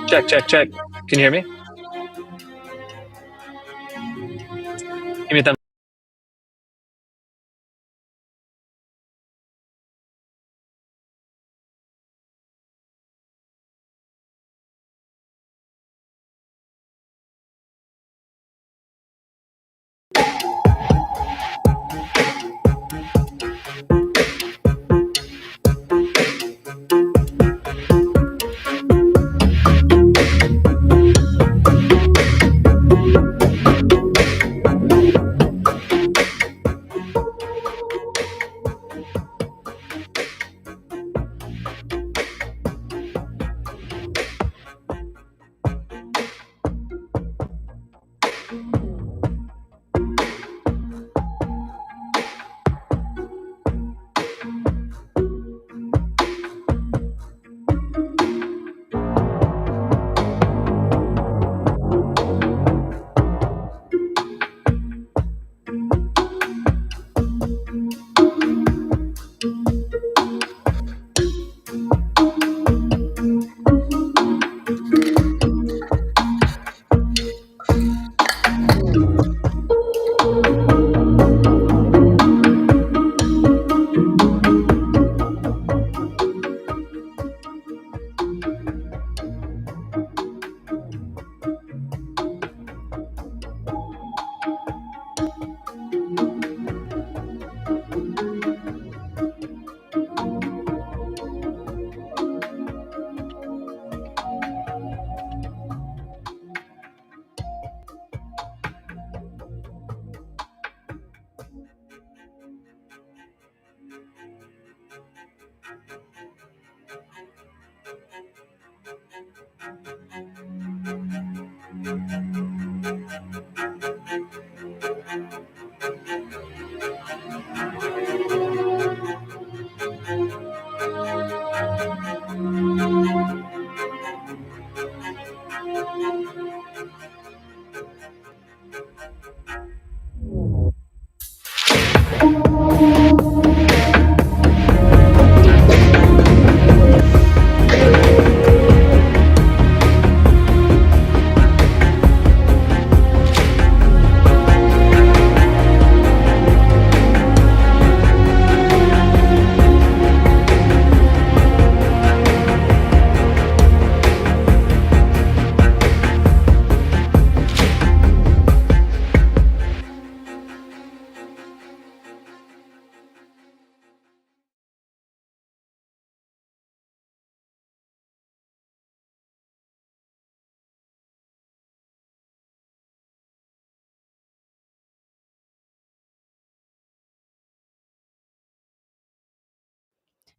Check, check, check. Can you hear me? Give me a thumbs.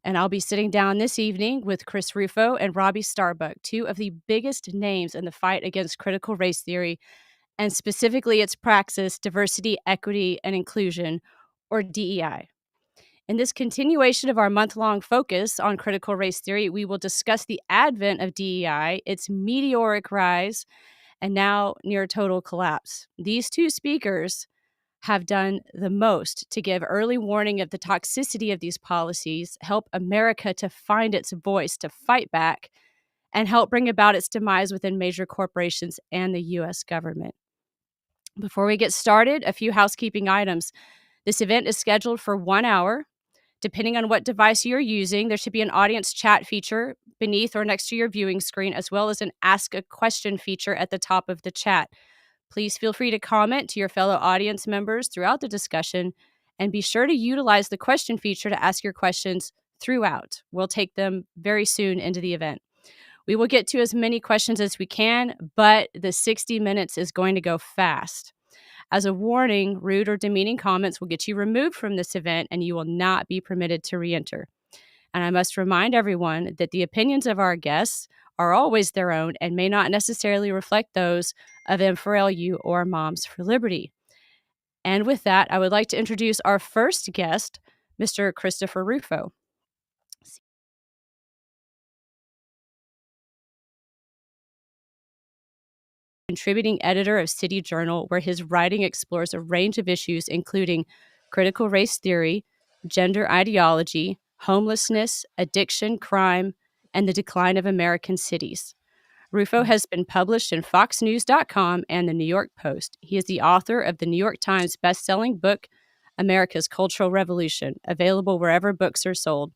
And I'll be sitting down this evening with Chris Rufo and Robby Starbuck, two of the biggest names in the fight against critical race theory, and specifically its praxis, diversity, equity, and inclusion, or DEI. In this continuation of our month-long focus on critical race theory, we will discuss the advent of DEI, its meteoric rise, and now near total collapse. These two speakers have done the most to give early warning of the toxicity of these policies, help America to find its voice, to fight back, and help bring about its demise within major corporations and the U.S. government. Before we get started, a few housekeeping items. This event is scheduled for 1 hour. Depending on what device you're using, there should be an audience chat feature beneath or next to your viewing screen, as well as an ask a question feature at the top of the chat. Please feel free to comment to your fellow audience members throughout the discussion, and be sure to utilize the question feature to ask your questions throughout. We'll take them very soon into the event. We will get to as many questions as we can, but the 60 minutes is going to go fast. As a warning, rude or demeaning comments will get you removed from this event, and you will not be permitted to re-enter. And I must remind everyone that the opinions of our guests are always their own and may not necessarily reflect those of M4LU or Moms for Liberty. And with that, I would like to introduce our first guest, Mr. Christopher Rufo. Contributing editor of City Journal, where his writing explores a range of issues including critical race theory, gender ideology, Homelessness, Addiction, Crime, and the Decline of American Cities. Rufo has been published in FoxNews.com and the New York Post. He is the author of the New York Times best-selling book, America's Cultural Revolution, available wherever books are sold.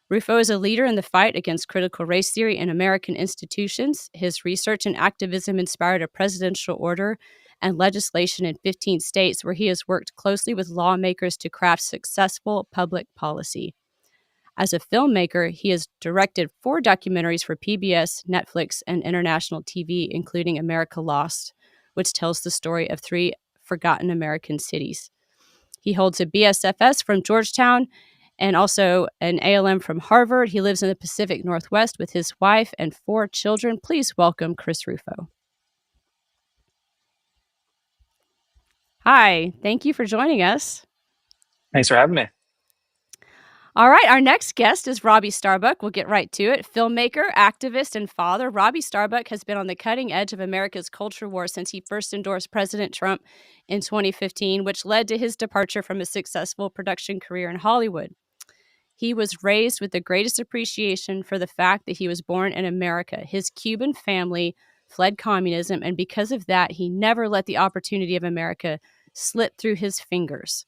Rufo is a leader in the fight against critical race theory in American institutions. His research and activism inspired a presidential order and legislation in 15 states where he has worked closely with lawmakers to craft successful public policy. As a filmmaker, he has directed 4 documentaries for PBS, Netflix, and international TV, including America Lost, which tells the story of 3 forgotten American cities. He holds a BSFS from Georgetown and also an ALM from Harvard. He lives in the Pacific Northwest with his wife and 4 children. Please welcome Chris Rufo. Hi, thank you for joining us. Thanks for having me. All right, our next guest is Robby Starbuck. We'll get right to it. Filmmaker, activist, and father, Robby Starbuck has been on the cutting edge of America's culture war since he first endorsed President Trump in 2015, which led to his departure from a successful production career in Hollywood. He was raised with the greatest appreciation for the fact that he was born in America. His Cuban family fled communism, and because of that, he never let the opportunity of America slip through his fingers.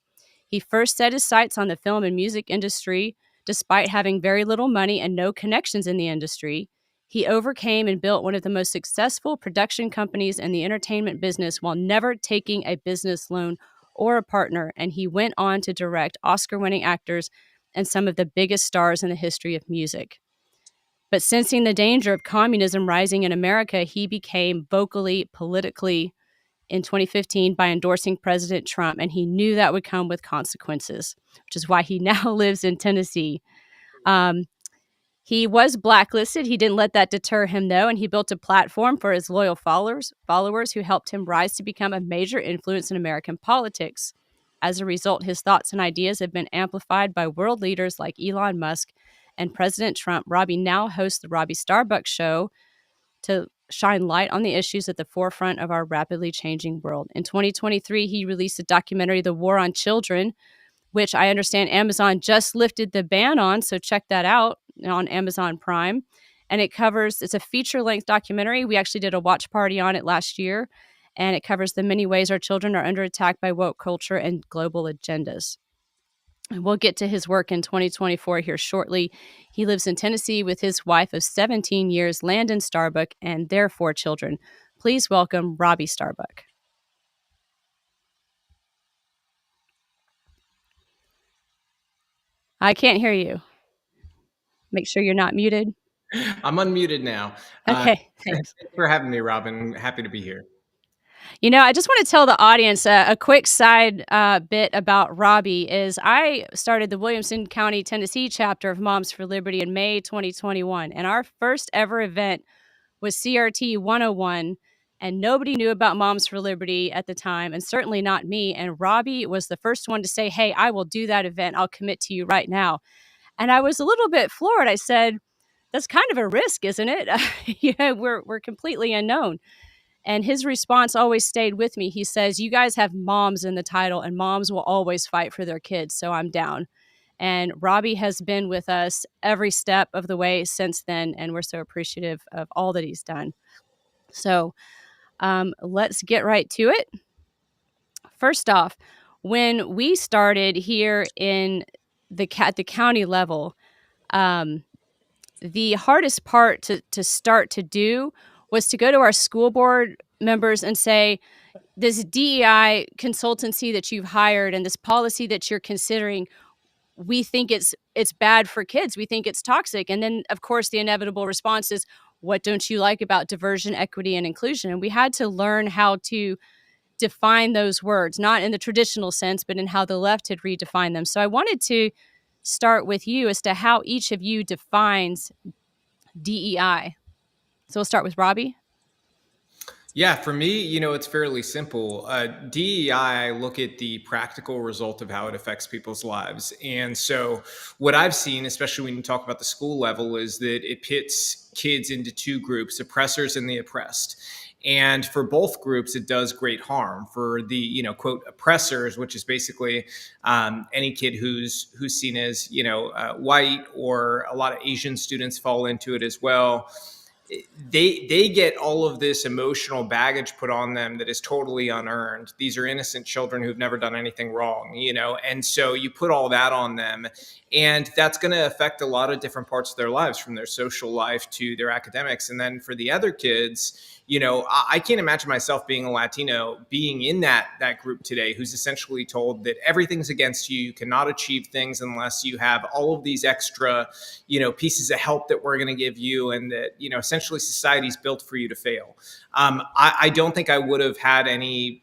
He first set his sights on the film and music industry, despite having very little money and no connections in the industry. He overcame and built one of the most successful production companies in the entertainment business while never taking a business loan or a partner, and he went on to direct Oscar-winning actors and some of the biggest stars in the history of music. But sensing the danger of communism rising in America, he became vocally, politically in 2015 by endorsing President Trump, and he knew that would come with consequences, which is why he now lives in Tennessee. He was blacklisted. He didn't let that deter him, though, and he built a platform for his loyal followers who helped him rise to become a major influence in American politics. As a result, his thoughts and ideas have been amplified by world leaders like Elon Musk and President Trump. Robby now hosts the Robby Starbuck Show to shine light on the issues at the forefront of our rapidly changing world. In 2023, he released a documentary, The War on Children, which I understand Amazon just lifted the ban on, so check that out on Amazon Prime. And it's a feature-length documentary. We actually did a watch party on it last year, and it covers the many ways our children are under attack by woke culture and global agendas. And we'll get to his work in 2024 here shortly. He lives in Tennessee with his wife of 17 years, Landon Starbuck, and their 4 children. Please welcome Robby Starbuck. I can't hear you. Make sure you're not muted. I'm unmuted now. Okay, thanks. Thanks for having me, Robin. Happy to be here. You know, I just want to tell the audience a quick side bit about Robby is I started the Williamson County, Tennessee chapter of Moms for Liberty in May 2021. And our first ever event was CRT 101. And nobody knew about Moms for Liberty at the time, and certainly not me. And Robby was the first one to say, hey, I will do that event. I'll commit to you right now. And I was a little bit floored. I said, that's kind of a risk, isn't it? Yeah, we're completely unknown. And his response always stayed with me. He says, you guys have moms in the title, and moms will always fight for their kids, so I'm down. And Robby has been with us every step of the way since then, and we're so appreciative of all that he's done. So let's get right to it. First off, when we started here in at the county level, the hardest part to start to do was to go to our school board members and say, this DEI consultancy that you've hired and this policy that you're considering, we think it's bad for kids. We think it's toxic. And then, of course, the inevitable response is, what don't you like about diversion, equity, and inclusion? And we had to learn how to define those words, not in the traditional sense, but in how the left had redefined them. So I wanted to start with you as to how each of you defines DEI. So we'll start with Robby. Yeah, for me, it's fairly simple. DEI, I look at the practical result of how it affects people's lives. And so what I've seen, especially when you talk about the school level, is that it pits kids into 2 groups, oppressors and the oppressed. And for both groups, it does great harm. For the, quote, oppressors, which is basically any kid who's seen as, white, or a lot of Asian students fall into it as well. They get all of this emotional baggage put on them that is totally unearned. These are innocent children who've never done anything wrong, and so you put all that on them, and that's going to affect a lot of different parts of their lives, from their social life to their academics. And then for the other kids, I can't imagine myself being a Latino being in that group today, who's essentially told that everything's against you. You cannot achieve things unless you have all of these extra, pieces of help that we're going to give you, and that, essentially society's built for you to fail. I don't think I would have had any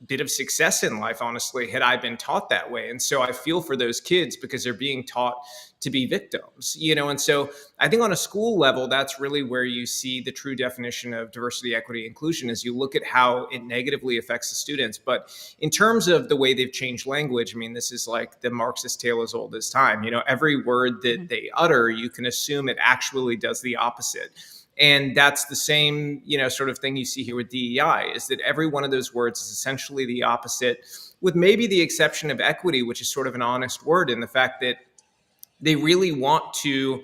bit of success in life, honestly, had I been taught that way. And so I feel for those kids, because they're being taught to be victims, and so I think on a school level, that's really where you see the true definition of diversity, equity, inclusion, is you look at how it negatively affects the students. But in terms of the way they've changed language, I mean, this is like the Marxist tale as old as time. Every word that they utter, you can assume it actually does the opposite. And that's the same, sort of thing you see here with DEI, is that every one of those words is essentially the opposite, with maybe the exception of equity, which is sort of an honest word, in the fact that they really want to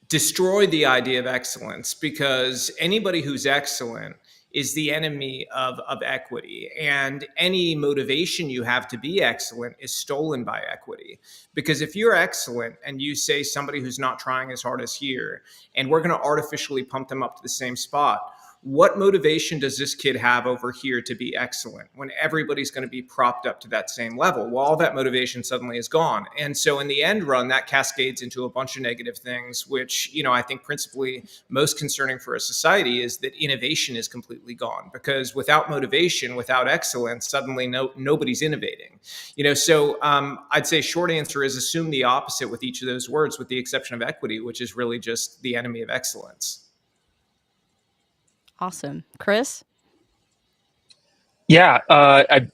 destroy the idea of excellence, because anybody who's excellent is the enemy of equity. And any motivation you have to be excellent is stolen by equity. Because if you're excellent and you say somebody who's not trying as hard as here, and we're going to artificially pump them up to the same spot, what motivation does this kid have over here to be excellent when everybody's going to be propped up to that same level? Well, all that motivation suddenly is gone. And so in the end run, that cascades into a bunch of negative things, which, I think principally most concerning for a society is that innovation is completely gone, because without motivation, without excellence, suddenly nobody's innovating. So I'd say short answer is assume the opposite with each of those words, with the exception of equity, which is really just the enemy of excellence. Awesome. Chris? Yeah, I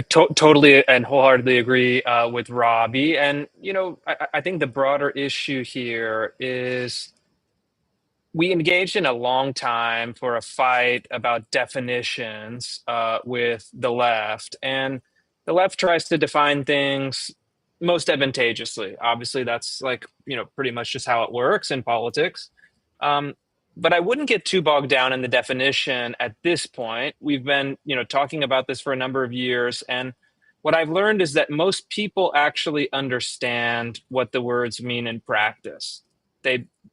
totally and wholeheartedly agree with Robbie. And, I think the broader issue here is we engaged in a long time for a fight about definitions with the left. And the left tries to define things most advantageously. Obviously, that's like, pretty much just how it works in politics. Um, but I wouldn't get too bogged down in the definition at this point. We've been, talking about this for a number of years. And what I've learned is that most people actually understand what the words mean in practice.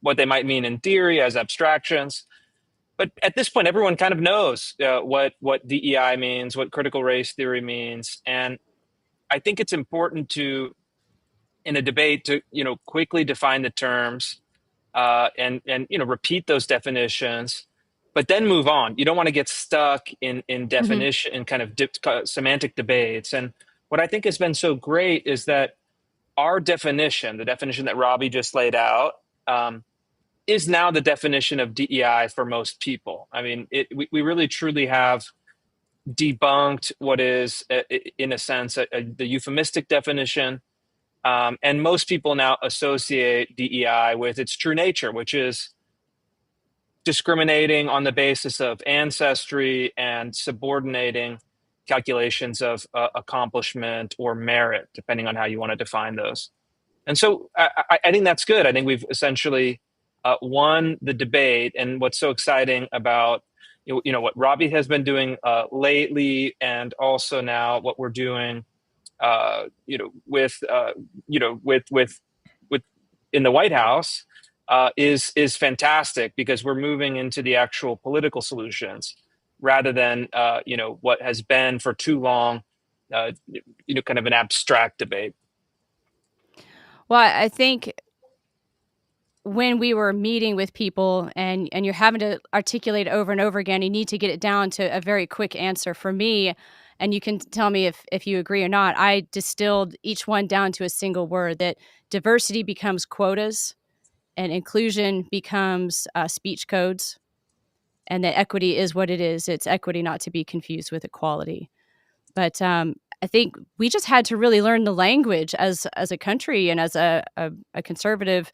What they might mean in theory as abstractions. But at this point, everyone kind of knows what DEI means, what critical race theory means. And I think it's important to, in a debate, to quickly define the terms and repeat those definitions, but then move on. You don't want to get stuck in definition in kind of semantic debates. And what I think has been so great is that our definition, the definition that Robbie just laid out, is now the definition of DEI for most people. I mean, we really truly have debunked what is, in a sense, the euphemistic definition. And most people now associate DEI with its true nature, which is discriminating on the basis of ancestry and subordinating calculations of accomplishment or merit, depending on how you want to define those. And so I think that's good. I think we've essentially won the debate. And what's so exciting about what Robbie has been doing lately, and also now what we're doing, with in the White House, is fantastic, because we're moving into the actual political solutions rather than what has been for too long, kind of an abstract debate. Well, I think when we were meeting with people and you're having to articulate over and over again, you need to get it down to a very quick answer. For me, and you can tell me if you agree or not, I distilled each one down to a single word, that diversity becomes quotas and inclusion becomes speech codes, and that equity is what it is. It's equity, not to be confused with equality. But I think we just had to really learn the language as a country and as a conservative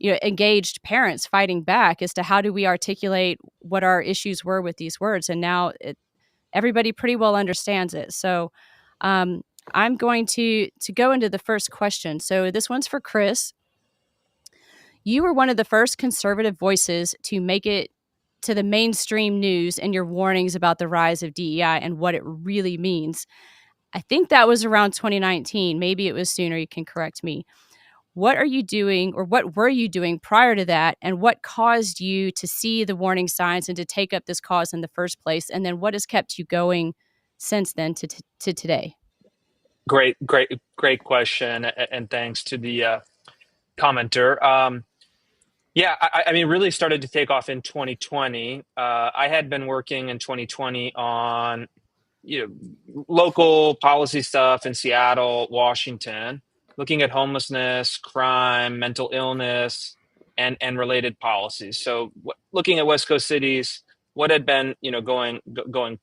engaged parents fighting back as to how do we articulate what our issues were with these words. And now everybody pretty well understands it. So I'm going to go into the first question. So this one's for Chris. You were one of the first conservative voices to make it to the mainstream news in your warnings about the rise of DEI and what it really means. I think that was around 2019. Maybe it was sooner. You can correct me. What are you doing, or what were you doing prior to that? And what caused you to see the warning signs and to take up this cause in the first place? And then what has kept you going since then to today? Great question, and thanks to the commenter. Yeah, I mean, really started to take off in 2020. I had been working in 2020 on local policy stuff in Seattle, Washington, looking at homelessness, crime, mental illness, and related policies. So, looking at West Coast cities, what had been going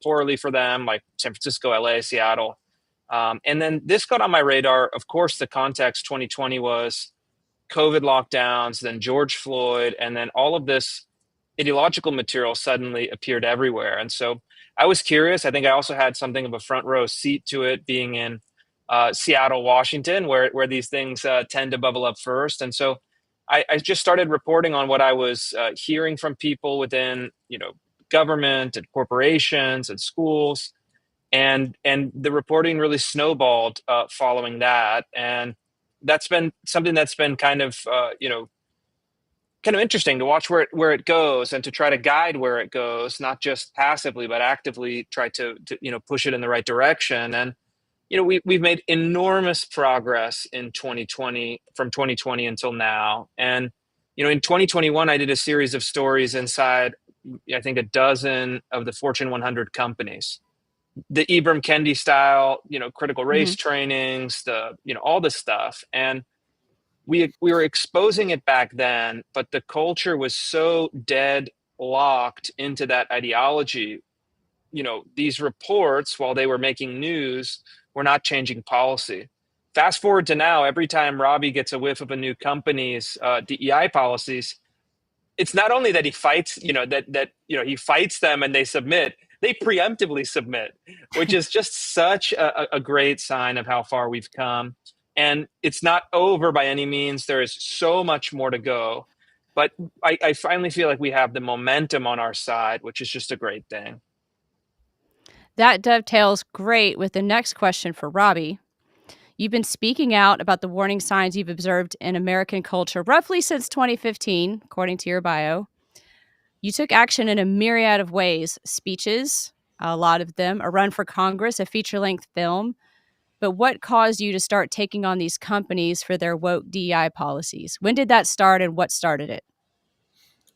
poorly for them, like San Francisco, LA, Seattle, and then this got on my radar. Of course, the context 2020 was COVID lockdowns, then George Floyd, and then all of this ideological material suddenly appeared everywhere. And so I was curious. I think I also had something of a front row seat to it, being in Seattle, Washington, where these things tend to bubble up first. And so I just started reporting on what I was hearing from people within, government and corporations and schools, and the reporting really snowballed following that. And that's been something that's been kind of interesting to watch where it goes, and to try to guide where it goes, not just passively but actively try to push it in the right direction. And we've made enormous progress in 2020, from 2020 until now. And in 2021 I did a series of stories inside, I think, a dozen of the Fortune 100 companies, the Ibram Kendi style, critical race trainings, all this stuff. And we were exposing it back then, but the culture was so dead locked into that ideology. These reports, while they were making news, were not changing policy. Fast forward to now, every time Robby gets a whiff of a new company's DEI policies, it's not only that he fights, he fights them and they submit, they preemptively submit, which is just such a great sign of how far we've come. And it's not over by any means. There is so much more to go. But I finally feel like we have the momentum on our side, which is just a great thing. That dovetails great with the next question for Robby. You've been speaking out about the warning signs you've observed in American culture roughly since 2015, according to your bio. You took action in a myriad of ways: speeches, a lot of them, a run for Congress, a feature-length film. But what caused you to start taking on these companies for their woke DEI policies? When did that start, and what started it?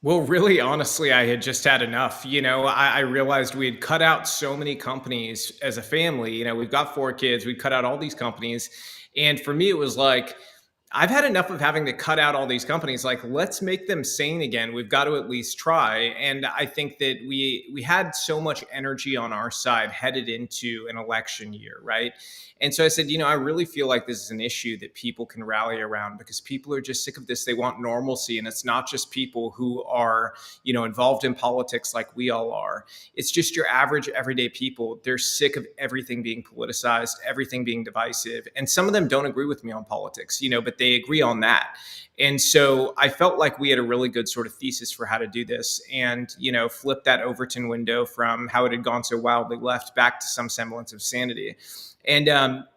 Well, really, honestly, I had just had enough. I realized we had cut out so many companies as a family. We've got 4 kids. We cut out all these companies. And for me, it was like, I've had enough of having to cut out all these companies. Like, let's make them sane again. We've got to at least try. And I think that we had so much energy on our side headed into an election year, right? And so I said, I really feel like this is an issue that people can rally around, because people are just sick of this. They want normalcy. And it's not just people who are, involved in politics like we all are. It's just your average everyday people. They're sick of everything being politicized, everything being divisive. And some of them don't agree with me on politics, but they agree on that. And so I felt like we had a really good sort of thesis for how to do this, and, flip that Overton window from how it had gone so wildly left back to some semblance of sanity. And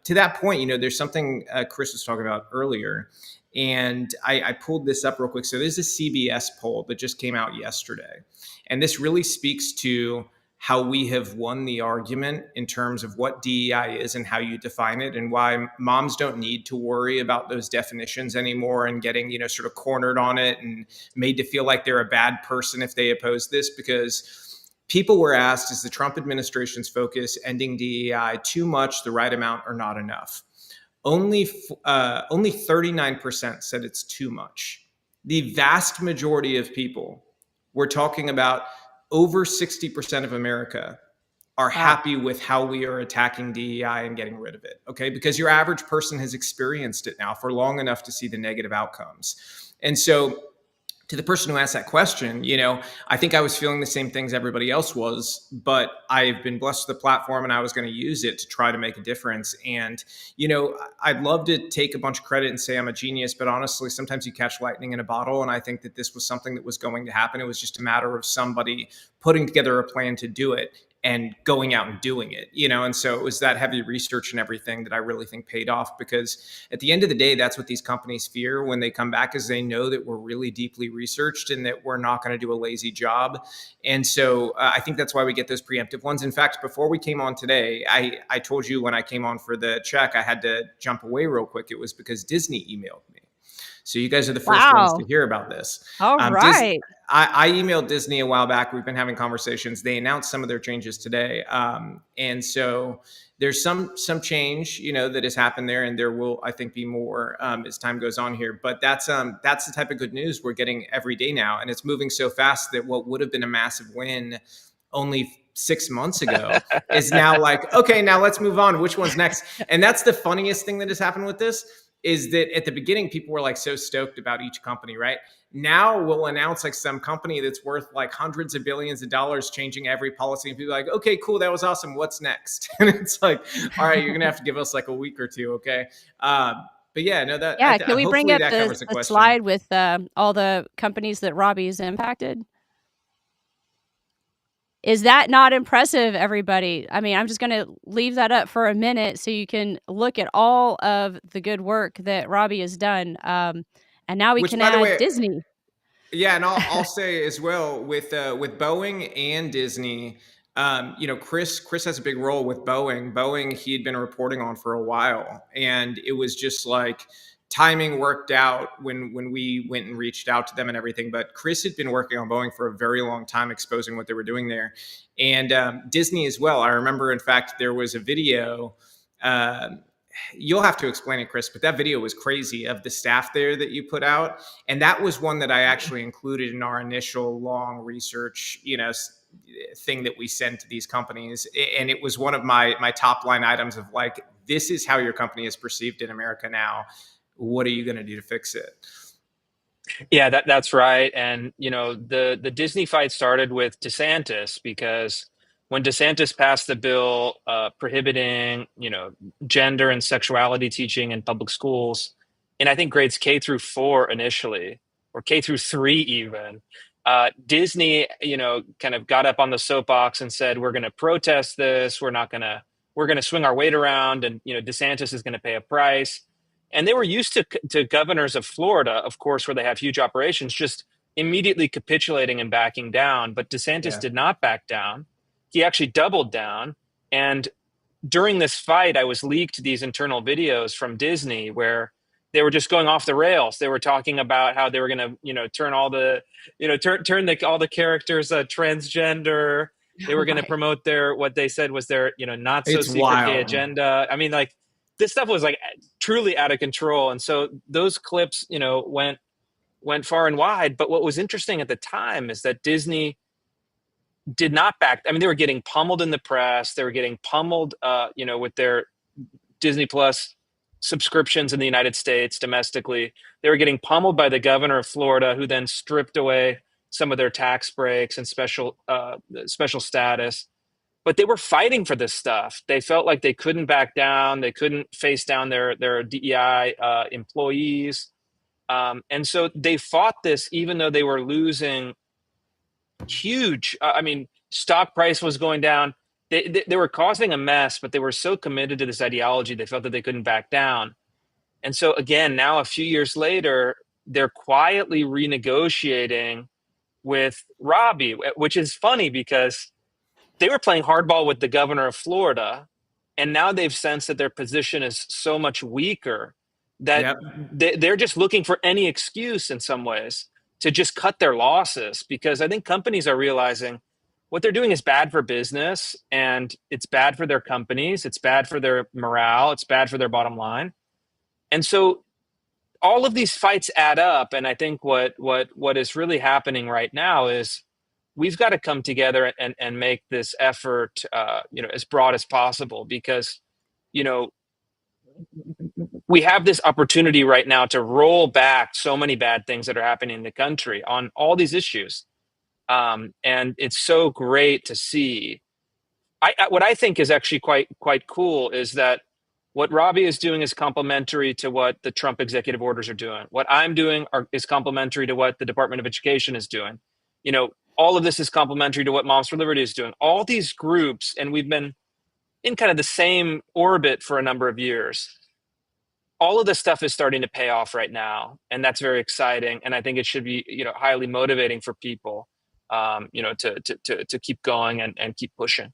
to that point, there's something Chris was talking about earlier, and I pulled this up real quick. So there's a CBS poll that just came out yesterday, and this really speaks to how we have won the argument in terms of what DEI is and how you define it, and why moms don't need to worry about those definitions anymore and getting, sort of cornered on it and made to feel like they're a bad person if they oppose this. Because people were asked, is the Trump administration's focus ending DEI too much, the right amount, or not enough? Only 39% said it's too much. The vast majority of people, we're talking about over 60% of America, are happy with how we are attacking DEI and getting rid of it. Okay. Because your average person has experienced it now for long enough to see the negative outcomes. And so to the person who asked that question, I think I was feeling the same things everybody else was, but I've been blessed with the platform and I was going to use it to try to make a difference. And, I'd love to take a bunch of credit and say I'm a genius, but honestly, sometimes you catch lightning in a bottle. And I think that this was something that was going to happen. It was just a matter of somebody putting together a plan to do it and going out and doing it, and so it was that heavy research and everything that I really think paid off, because at the end of the day, that's what these companies fear when they come back, is they know that we're really deeply researched and that we're not going to do a lazy job. And so I think that's why we get those preemptive ones. In fact, before we came on today, I told you when I came on for the check, I had to jump away real quick. It was because Disney emailed me. So you guys are the first ones to Wow. hear about this. All right. I emailed Disney a while back. We've been having conversations. They announced some of their changes today, and so there's some change, that has happened there, and there will, I think, be more as time goes on here. But that's the type of good news we're getting every day now, and it's moving so fast that what would have been a massive win only 6 months ago is now like, okay, now let's move on. Which one's next? And that's the funniest thing that has happened with this, is that at the beginning, people were like so stoked about each company, right? Now we'll announce like some company that's worth like hundreds of billions of dollars changing every policy, and people are like, okay, cool, that was awesome. What's next? And it's like, all right, you're gonna have to give us like a week or two, okay? But yeah, no, that Yeah, can we bring hopefully up that the covers the the question. slide with, all the companies that Robby's impacted? Is that not impressive, everybody? I mean, I'm just gonna leave that up for a minute so you can look at all of the good work that Robby has done, and now we Which, can by the add way, Disney. yeah, and I'll say as well with Boeing and Disney, Chris has a big role with Boeing. Boeing, he had been reporting on for a while, and it was just like timing worked out when we went and reached out to them and everything. But Chris had been working on Boeing for a very long time, exposing what they were doing there, and Disney as well. I remember, in fact, there was a video. You'll have to explain it, Chris, but that video was crazy of the staff there that you put out. And that was one that I actually included in our initial long research, thing that we sent to these companies. And it was one of my top line items of like, this is how your company is perceived in America now. What are you going to do to fix it? Yeah, that's right. And the Disney fight started with DeSantis, because when DeSantis passed the bill prohibiting gender and sexuality teaching in public schools, and I think grades K through 4 initially, or K through 3 even, Disney kind of got up on the soapbox and said, we're going to protest this. We're going to swing our weight around, and DeSantis is going to pay a price. And they were used to governors of Florida, of course, where they have huge operations, just immediately capitulating and backing down. But DeSantis Yeah. did not back down. He actually doubled down. And during this fight, I was leaked these internal videos from Disney where they were just going off the rails. They were talking about how they were going to, turn all the, all the characters transgender. They were going to Right. promote what they said was their, not so It's secret gay wild. agenda. I mean, like, this stuff was like truly out of control. And so those clips, went far and wide. But what was interesting at the time is that Disney did not back. I mean, they were getting pummeled in the press. They were getting pummeled, with their Disney Plus subscriptions in the United States domestically. They were getting pummeled by the governor of Florida, who then stripped away some of their tax breaks and special status. But they were fighting for this stuff. They felt like they couldn't back down. They couldn't face down their DEI employees. And so they fought this even though they were losing huge. I mean, stock price was going down. They were causing a mess, but they were so committed to this ideology, they felt that they couldn't back down. And so again, now a few years later, they're quietly renegotiating with Robby, which is funny because they were playing hardball with the governor of Florida, and now they've sensed that their position is so much weaker that Yep. they're just looking for any excuse in some ways to just cut their losses, because I think companies are realizing what they're doing is bad for business, and it's bad for their companies, it's bad for their morale, it's bad for their bottom line. And so all of these fights add up, and I think what is really happening right now is we've got to come together and make this effort as broad as possible, because you know we have this opportunity right now to roll back so many bad things that are happening in the country on all these issues. And it's so great to see. What I think is actually quite cool is that what Robby is doing is complementary to what the Trump executive orders are doing. What I'm doing is complementary to what the Department of Education is doing. All of this is complementary to what Moms for Liberty is doing. All these groups, and we've been in kind of the same orbit for a number of years. All of this stuff is starting to pay off right now, and that's very exciting. And I think it should be, highly motivating for people, to keep going and keep pushing.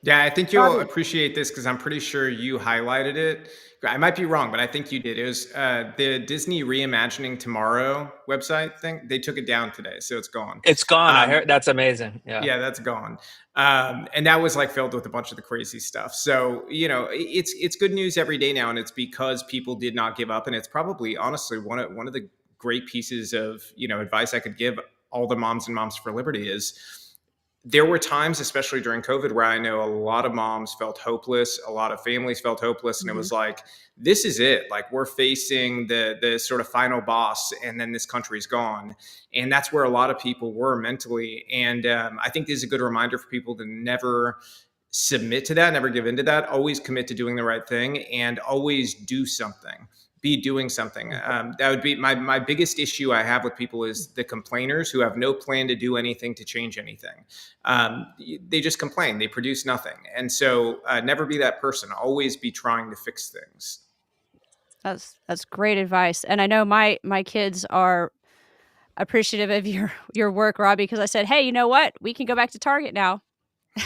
Yeah, I think you'll Robby, appreciate this because I'm pretty sure you highlighted it. I might be wrong, but I think you did. It was the Disney Reimagining Tomorrow website thing. They took it down today, so it's gone. It's gone. I Um, heard that's amazing. Yeah. yeah, that's gone. And that was like filled with a bunch of the crazy stuff. So it's good news every day now, and it's because people did not give up. And it's probably honestly one of the great pieces of advice I could give all the moms and Moms for Liberty is there were times, especially during COVID, where I know a lot of moms felt hopeless, a lot of families felt hopeless, and it mhm. was like, this is it. Like we're facing the sort of final boss, and then this country's gone, and that's where a lot of people were mentally. And I think this is a good reminder for people to never submit to that, never give into that, always commit to doing the right thing, and always do something. Be doing something. That would be my biggest issue I have with people is the complainers who have no plan to do anything to change anything. They just complain. They produce nothing. And so never be that person. Always be trying to fix things. That's great advice, and I know my kids are appreciative of your work, Robby, because I said, "Hey, you know what? We can go back to Target now."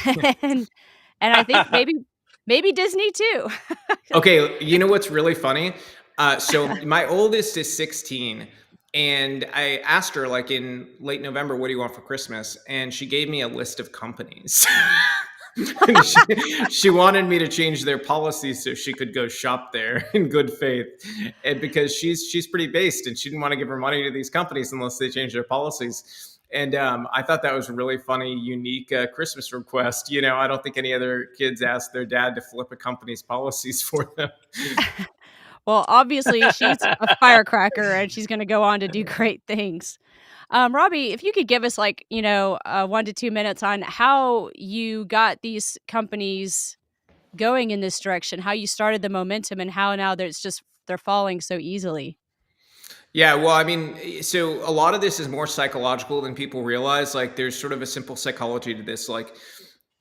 And and I think maybe Disney too. Okay, you know what's really funny? So my oldest is 16, and I asked her like in late November, "What do you want for Christmas?" And she gave me a list of companies. And she wanted me to change their policies so she could go shop there in good faith, and because she's pretty based, and she didn't want to give her money to these companies unless they change their policies. And I thought that was a really funny, unique Christmas request. I don't think any other kids ask their dad to flip a company's policies for them. Well, obviously, she's a firecracker, and she's gonna go on to do great things. Robby, if you could give us, 1 to 2 minutes on how you got these companies going in this direction, how you started the momentum, and how now they're falling so easily. Yeah, well, I mean, so a lot of this is more psychological than people realize. Like, there's sort of a simple psychology to this. Like,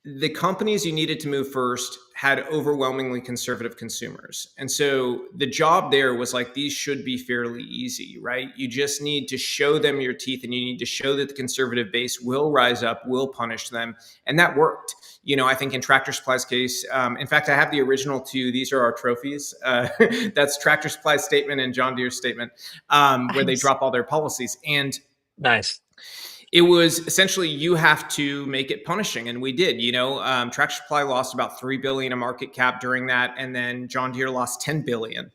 the companies you needed to move first had overwhelmingly conservative consumers. And so the job there was like, these should be fairly easy, right? You just need to show them your teeth, and you need to show that the conservative base will rise up, will punish them. And that worked. I think in Tractor Supply's case, in fact, I have the original two. These are our trophies. That's Tractor Supply's statement and John Deere's statement, where they Nice. drop all their policies. And Nice. it was essentially you have to make it punishing, and we did. Tractor Supply lost about $3 billion in market cap during that, and then John Deere lost $10 billion.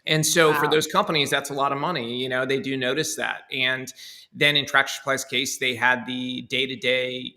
And so for Wow. those companies, that's a lot of money. They do notice that. And then in Tractor Supply's case, they had the day-to-day,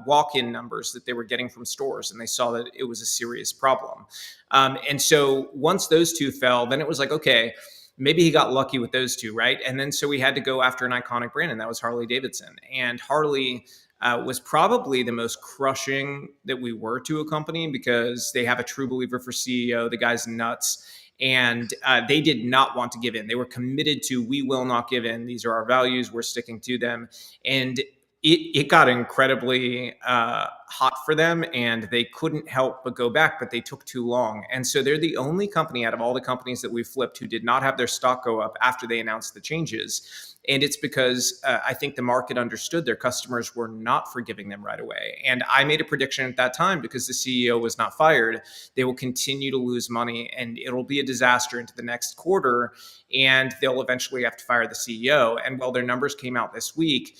walk-in numbers that they were getting from stores, and they saw that it was a serious problem. And so once those two fell, then it was like, okay, maybe he got lucky with those two, right? And then so we had to go after an iconic brand, and that was Harley Davidson. And Harley was probably the most crushing that we were to a company because they have a true believer for CEO. The guy's nuts. And they did not want to give in. They were committed to, we will not give in. These are our values. We're sticking to them. And it got incredibly hot for them, and they couldn't help but go back, but they took too long. And so they're the only company out of all the companies that we flipped who did not have their stock go up after they announced the changes. And it's because I think the market understood their customers were not forgiving them right away. And I made a prediction at that time, because the CEO was not fired, they will continue to lose money, and it'll be a disaster into the next quarter, and they'll eventually have to fire the CEO. And while their numbers came out this week,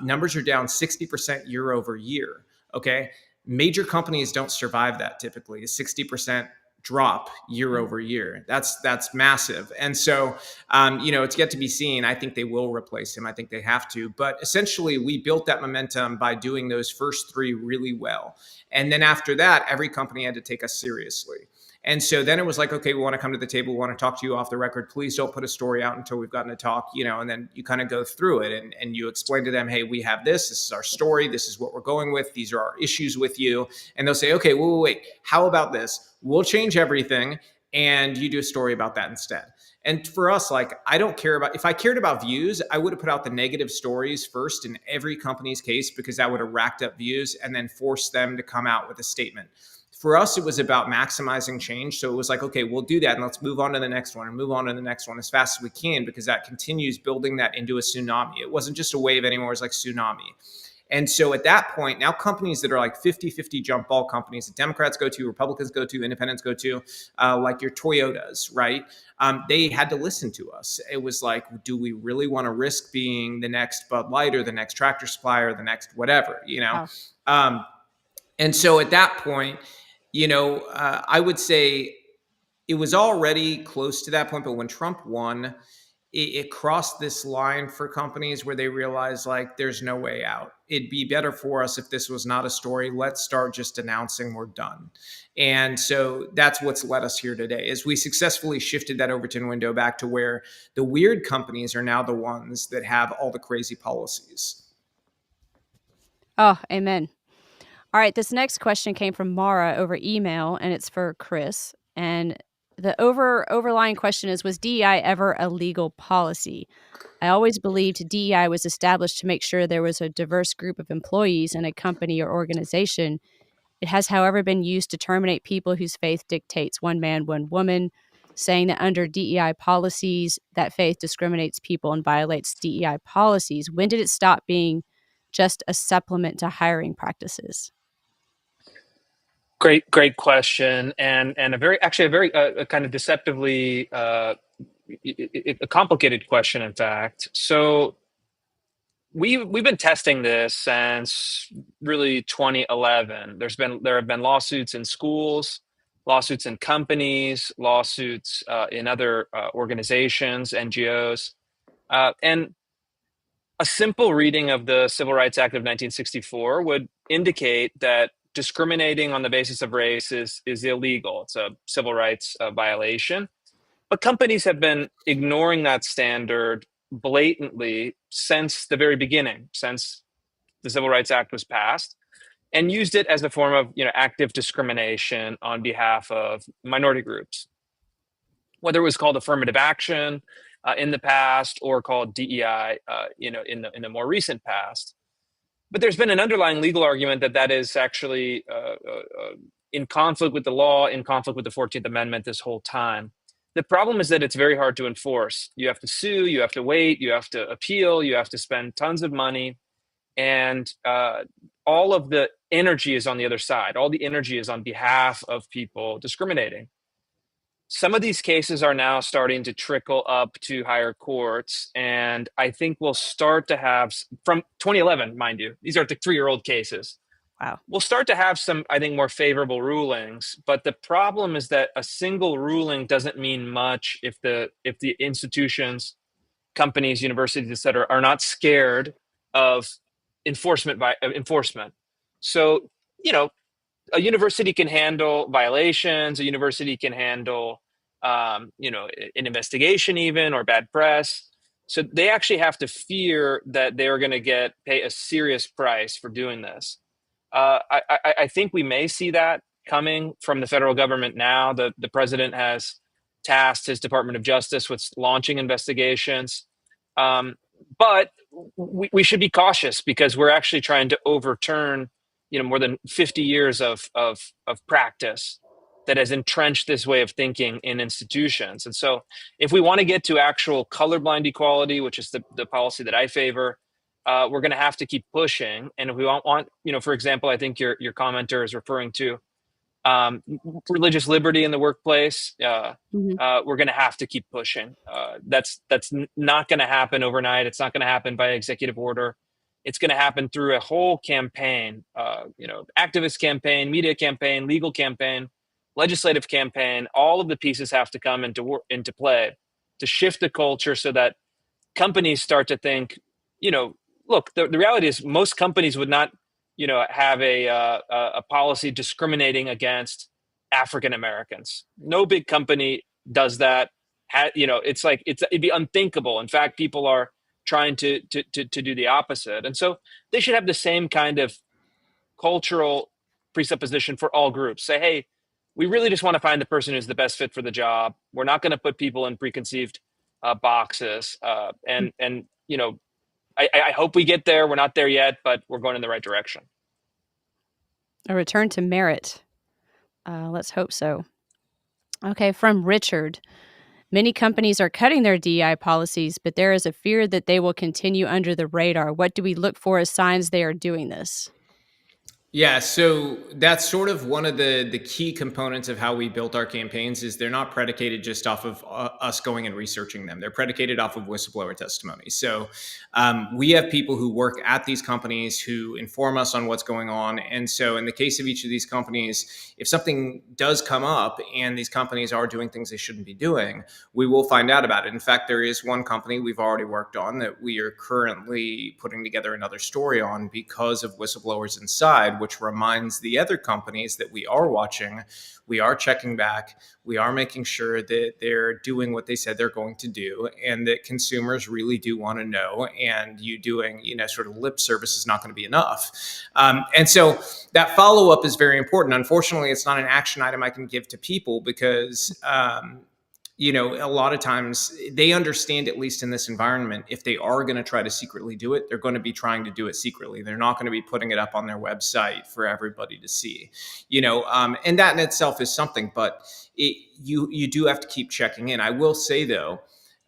numbers are down 60% year over year. Okay. Major companies don't survive that typically. A 60% drop year over year. That's massive. And so, it's yet to be seen. I think they will replace him. I think they have to. But essentially, we built that momentum by doing those first three really well. And then after that, every company had to take us seriously. And so then it was like, okay, we want to come to the table. We want to talk to you off the record. Please don't put a story out until we've gotten to talk, and then you kind of go through it and you explain to them, hey, we have this. This is our story. This is what we're going with. These are our issues with you. And they'll say, okay, wait. How about this? We'll change everything and you do a story about that instead. And for us, like, I don't care about, if I cared about views, I would have put out the negative stories first in every company's case, because that would have racked up views and then forced them to come out with a statement. For us, it was about maximizing change. So it was like, okay, we'll do that and let's move on to the next one and move on to the next one as fast as we can, because that continues building that into a tsunami. It wasn't just a wave anymore, it was like tsunami. And so at that point, now companies that are like 50-50 jump ball companies that Democrats go to, Republicans go to, independents go to, like your Toyotas, right? They had to listen to us. It was like, do we really want to risk being the next Bud Light or the next tractor supplier, the next whatever, Wow. And so at that point, I would say it was already close to that point. But when Trump won, it crossed this line for companies where they realized, like, there's no way out. It'd be better for us if this was not a story. Let's start just announcing we're done. And so that's what's led us here today, is we successfully shifted that Overton window back to where the weird companies are now the ones that have all the crazy policies. Oh, amen. All right, this next question came from Mara over email, and it's for Chris. And the overlying question is, was DEI ever a legal policy? I always believed DEI was established to make sure there was a diverse group of employees in a company or organization. It has, however, been used to terminate people whose faith dictates one man, one woman, saying that under DEI policies, that faith discriminates people and violates DEI policies. When did it stop being just a supplement to hiring practices? Great question, and a very kind of deceptively a complicated question, in fact. So we've been testing this since really 2011. There have been lawsuits in schools, lawsuits in companies, lawsuits in other organizations, NGOs, and a simple reading of the Civil Rights Act of 1964 would indicate that discriminating on the basis of race is illegal. It's a civil rights violation. But companies have been ignoring that standard blatantly since the very beginning, since the Civil Rights Act was passed, and used it as a form of active discrimination on behalf of minority groups. Whether it was called affirmative action in the past or called DEI, in the more recent past. But there's been an underlying legal argument that is actually in conflict with the law, in conflict with the 14th Amendment this whole time. The problem is that it's very hard to enforce. You have to sue, you have to wait, you have to appeal, you have to spend tons of money. And all of the energy is on the other side. All the energy is on behalf of people discriminating. Some of these cases are now starting to trickle up to higher courts, and I think we'll start to have, from 2011, mind you, these are the 3-year-old cases. Wow. We'll start to have some, I think, more favorable rulings, but the problem is that a single ruling doesn't mean much if the institutions, companies, universities, et cetera, are not scared of enforcement. So, a university can handle violations. A university can handle, an investigation even, or bad press. So they actually have to fear that they are going to pay a serious price for doing this. I think we may see that coming from the federal government now. The president has tasked his Department of Justice with launching investigations. But we should be cautious, because we're actually trying to overturn more than 50 years of practice that has entrenched this way of thinking in institutions. And so if we want to get to actual colorblind equality, which is the policy that I favor, we're going to have to keep pushing. And if we want, for example, I think your commenter is referring to religious liberty in the workplace. We're going to have to keep pushing. That's not going to happen overnight. It's not going to happen by executive order. It's going to happen through a whole campaign, activist campaign, media campaign, legal campaign, legislative campaign. All of the pieces have to come into play to shift the culture so that companies start to think, look, the reality is most companies would not, have a policy discriminating against African Americans. No big company does that. It's like it'd be unthinkable. In fact, people are trying to do the opposite, and so they should have the same kind of cultural presupposition for all groups. Say, hey, we really just want to find the person who's the best fit for the job. We're not going to put people in preconceived boxes. And I hope we get there. We're not there yet, but we're going in the right direction. A return to merit. Let's hope so. Okay, from Richard. Many companies are cutting their DEI policies, but there is a fear that they will continue under the radar. What do we look for as signs they are doing this? Yeah, so that's sort of one of the key components of how we built our campaigns is they're not predicated just off of us going and researching them. They're predicated off of whistleblower testimony. So we have people who work at these companies who inform us on what's going on. And so in the case of each of these companies, if something does come up and these companies are doing things they shouldn't be doing, we will find out about it. In fact, there is one company we've already worked on that we are currently putting together another story on because of whistleblowers inside, which reminds the other companies that we are watching, we are checking back, we are making sure that they're doing what they said they're going to do, and that consumers really do want to know, and you doing, sort of lip service is not going to be enough. And so that follow-up is very important. Unfortunately, it's not an action item I can give to people because a lot of times they understand, at least in this environment, if they are going to try to secretly do it, they're going to be trying to do it secretly. They're not going to be putting it up on their website for everybody to see, and that in itself is something, but you do have to keep checking in. I will say though,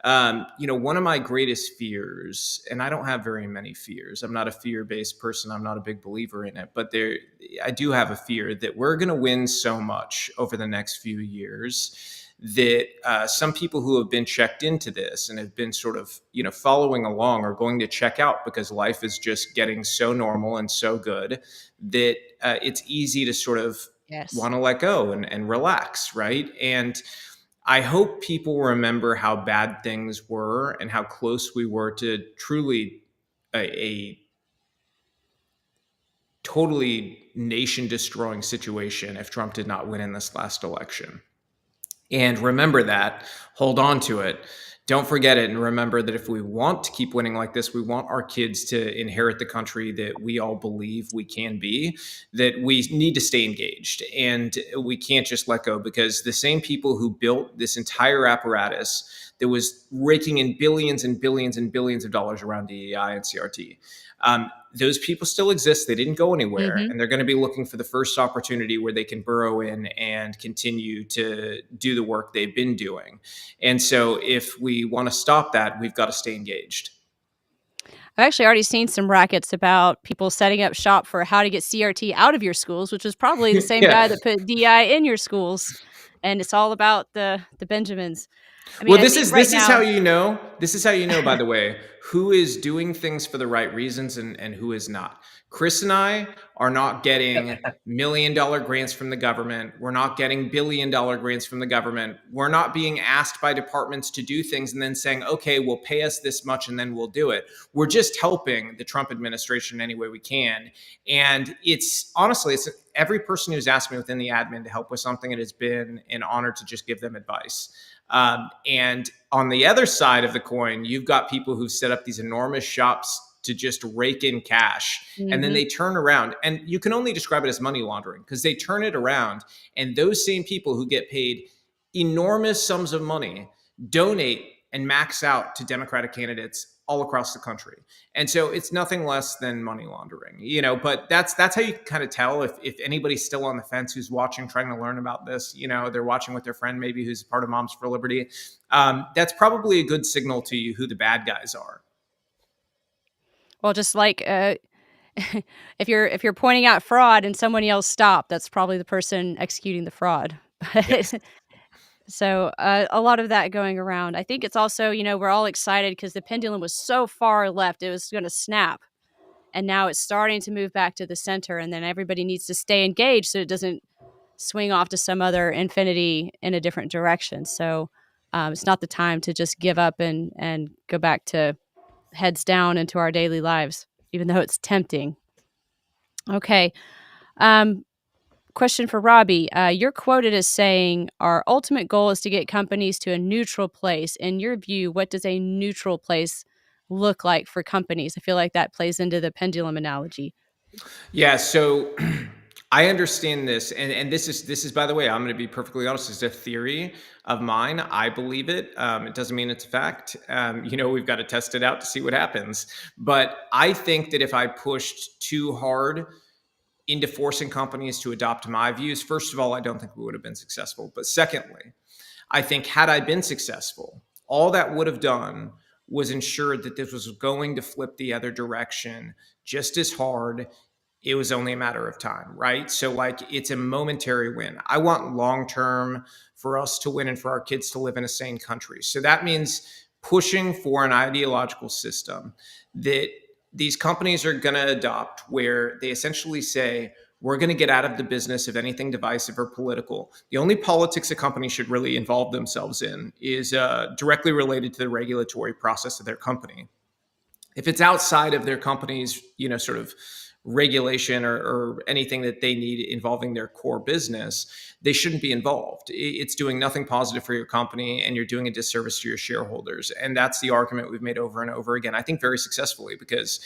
one of my greatest fears, and I don't have very many fears. I'm not a fear-based person. I'm not a big believer in it, but I do have a fear that we're going to win so much over the next few years that some people who have been checked into this and have been sort of, following along are going to check out because life is just getting so normal and so good that it's easy to sort of want to let go and relax, right? And I hope people remember how bad things were and how close we were to truly a totally nation-destroying situation if Trump did not win in this last election. And remember that, hold on to it. Don't forget it. And remember that if we want to keep winning like this, we want our kids to inherit the country that we all believe we can be, that we need to stay engaged and we can't just let go, because the same people who built this entire apparatus that was raking in billions and billions and billions of dollars around DEI and CRT, those people still exist. They didn't go anywhere, and they're going to be looking for the first opportunity where they can burrow in and continue to do the work they've been doing. And so if we want to stop that, we've got to stay engaged. I've actually already seen some rackets about people setting up shop for how to get CRT out of your schools, which is probably the same guy that put DI in your schools. And it's all about the Benjamins. I mean, well, this is how you know. This is how you know, by the way, who is doing things for the right reasons and who is not. Chris and I are not getting $1 million grants from the government. We're not getting $1 billion grants from the government. We're not being asked by departments to do things and then saying, okay, we'll pay us this much and then we'll do it. We're just helping the Trump administration any way we can. And it's honestly, it's every person who's asked me within the admin to help with something, it has been an honor to just give them advice. And on the other side of the coin, you've got people who set up these enormous shops to just rake in cash. And then they turn around, and you can only describe it as money laundering because they turn it around, and those same people who get paid enormous sums of money donate and max out to Democratic candidates all across the country. And so it's nothing less than money laundering, but that's how you kind of tell if anybody's still on the fence who's watching, trying to learn about this, they're watching with their friend, maybe who's part of Moms for Liberty. That's probably a good signal to you who the bad guys are. Well, just like if you're pointing out fraud and someone yells stop, that's probably the person executing the fraud. Yes. So a lot of that going around. I think it's also, we're all excited because the pendulum was so far left, it was going to snap. And now it's starting to move back to the center. And then everybody needs to stay engaged so it doesn't swing off to some other infinity in a different direction. So it's not the time to just give up and go back to heads down into our daily lives, even though it's tempting. Okay. question for Robby. You're quoted as saying, "Our ultimate goal is to get companies to a neutral place." In your view, what does a neutral place look like for companies? I feel like that plays into the pendulum analogy. Yeah, so I understand this, and this is by the way, I'm going to be perfectly honest. It's a theory of mine. I believe it. It doesn't mean it's a fact. We've got to test it out to see what happens. But I think that if I pushed too hard into forcing companies to adopt my views, first of all, I don't think we would have been successful. But secondly, I think had I been successful, all that would have done was ensure that this was going to flip the other direction just as hard. It was only a matter of time, right? So, like, it's a momentary win. I want long term for us to win and for our kids to live in a sane country. So that means pushing for an ideological system that these companies are going to adopt, where they essentially say, we're going to get out of the business of anything divisive or political. The only politics a company should really involve themselves in is directly related to the regulatory process of their company. If it's outside of their company's, sort of regulation or anything that they need involving their core business, they shouldn't be involved. It's doing nothing positive for your company, and you're doing a disservice to your shareholders. And that's the argument we've made over and over again, I think very successfully, because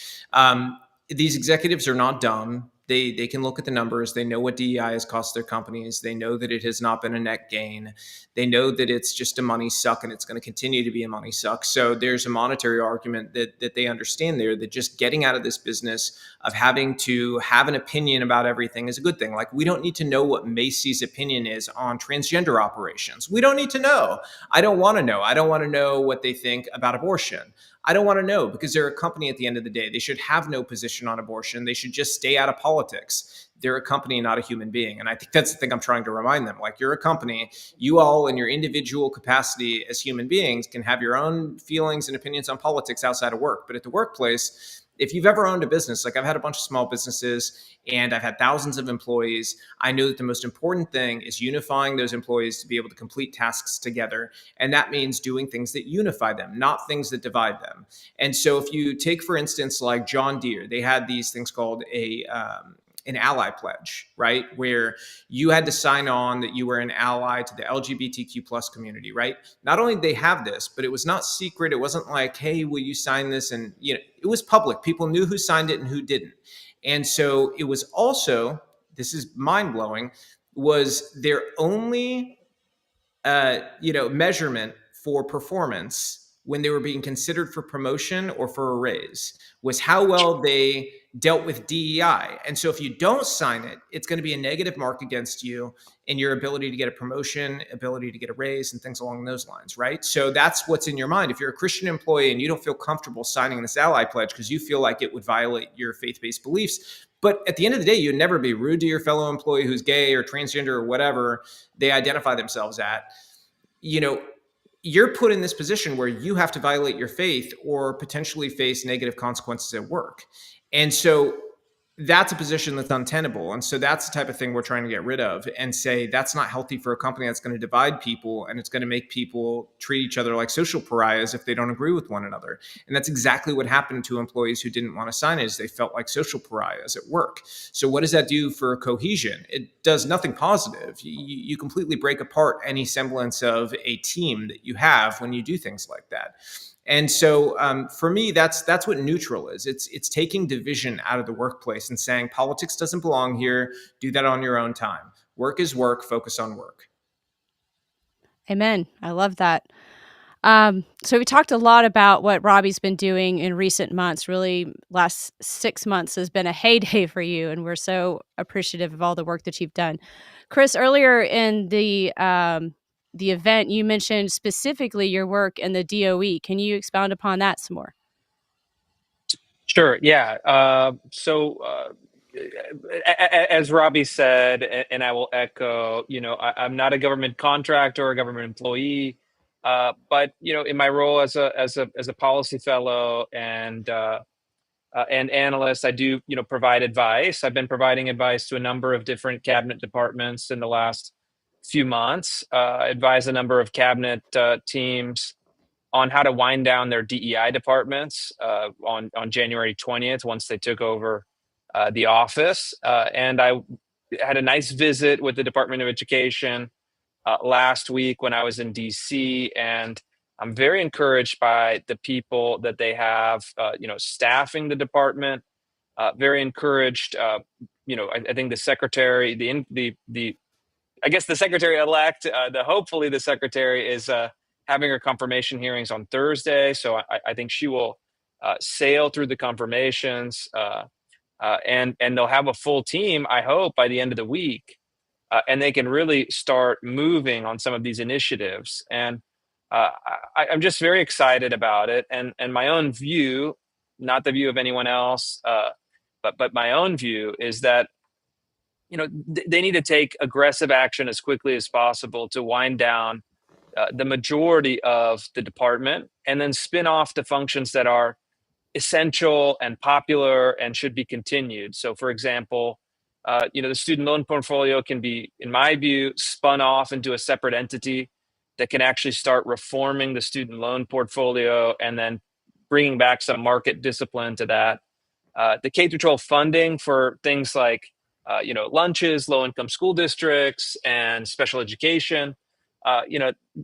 these executives are not dumb. They can look at the numbers. They know what DEI has cost their companies. They know that it has not been a net gain. They know that it's just a money suck, and it's going to continue to be a money suck. So there's a monetary argument that they understand there, that just getting out of this business of having to have an opinion about everything is a good thing. Like, we don't need to know what Macy's opinion is on transgender operations. We don't need to know. I don't want to know. I don't want to know what they think about abortion. I don't want to know, because they're a company at the end of the day. They should have no position on abortion. They should just stay out of politics. They're a company, not a human being. And I think that's the thing I'm trying to remind them. Like, you're a company. You all, in your individual capacity as human beings, can have your own feelings and opinions on politics outside of work. But at the workplace, if you've ever owned a business, like I've had a bunch of small businesses and I've had thousands of employees, I know that the most important thing is unifying those employees to be able to complete tasks together. And that means doing things that unify them, not things that divide them. And so if you take, for instance, like John Deere, they had these things called an ally pledge, right? Where you had to sign on that you were an ally to the LGBTQ plus community, right? Not only did they have this, but it was not secret. It wasn't like, hey, will you sign this? And, it was public. People knew who signed it and who didn't. And so it was also, this is mind blowing, was their only, measurement for performance when they were being considered for promotion or for a raise was how well they dealt with DEI. And so if you don't sign it, it's going to be a negative mark against you in your ability to get a promotion, ability to get a raise, and things along those lines, right? So that's what's in your mind. If you're a Christian employee and you don't feel comfortable signing this ally pledge because you feel like it would violate your faith-based beliefs, but at the end of the day, you'd never be rude to your fellow employee who's gay or transgender or whatever they identify themselves at, you're put in this position where you have to violate your faith or potentially face negative consequences at work. And so that's a position that's untenable. And so that's the type of thing we're trying to get rid of and say that's not healthy for a company. That's going to divide people, and it's going to make people treat each other like social pariahs if they don't agree with one another. And that's exactly what happened to employees who didn't want to sign it, is they felt like social pariahs at work. So what does that do for cohesion? It does nothing positive. You completely break apart any semblance of a team that you have when you do things like that. And so for me, that's what neutral is. It's taking division out of the workplace and saying politics doesn't belong here. Do that on your own time. Work is work. Focus on work. Amen. I love that. So we talked a lot about what Robby's been doing in recent months. Really, last 6 months has been a heyday for you, and we're so appreciative of all the work that you've done. Chris, earlier in the event, you mentioned specifically your work in the DOE. Can you expound upon that some more? Sure. Yeah. As Robby said, and I will echo, I'm not a government contractor or a government employee, but in my role as a policy fellow and analyst, I do provide advice. I've been providing advice to a number of different cabinet departments in the last few months. Advise a number of cabinet teams on how to wind down their DEI departments on January 20th, once they took over the office. And I had a nice visit with the Department of Education last week when I was in DC, and I'm very encouraged by the people that they have, staffing the department. Very encouraged. I think the secretary, the I guess the secretary elect, hopefully the secretary is having her confirmation hearings on Thursday. So I think she will sail through the confirmations, and they'll have a full team, I hope, by the end of the week, and they can really start moving on some of these initiatives. And I'm just very excited about it. And my own view, not the view of anyone else, but my own view is that they need to take aggressive action as quickly as possible to wind down the majority of the department, and then spin off the functions that are essential and popular and should be continued. So, for example, the student loan portfolio can be, in my view, spun off into a separate entity that can actually start reforming the student loan portfolio and then bringing back some market discipline to that. The K through 12 funding for things like lunches, low income school districts, and special education.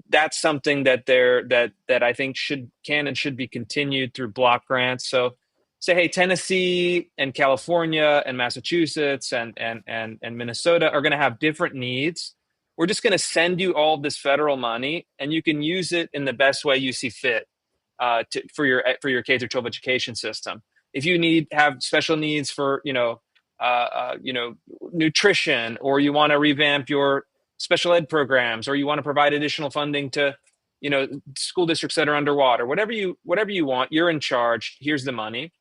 That's something that I think can and should be continued through block grants. So say, hey, Tennessee and California and Massachusetts and Minnesota are going to have different needs. We're just going to send you all this federal money, and you can use it in the best way you see fit for your K through 12 education system. If you have special needs for nutrition, or you want to revamp your special ed programs, or you want to provide additional funding to school districts that are underwater, whatever you want, you're in charge. Here's the money.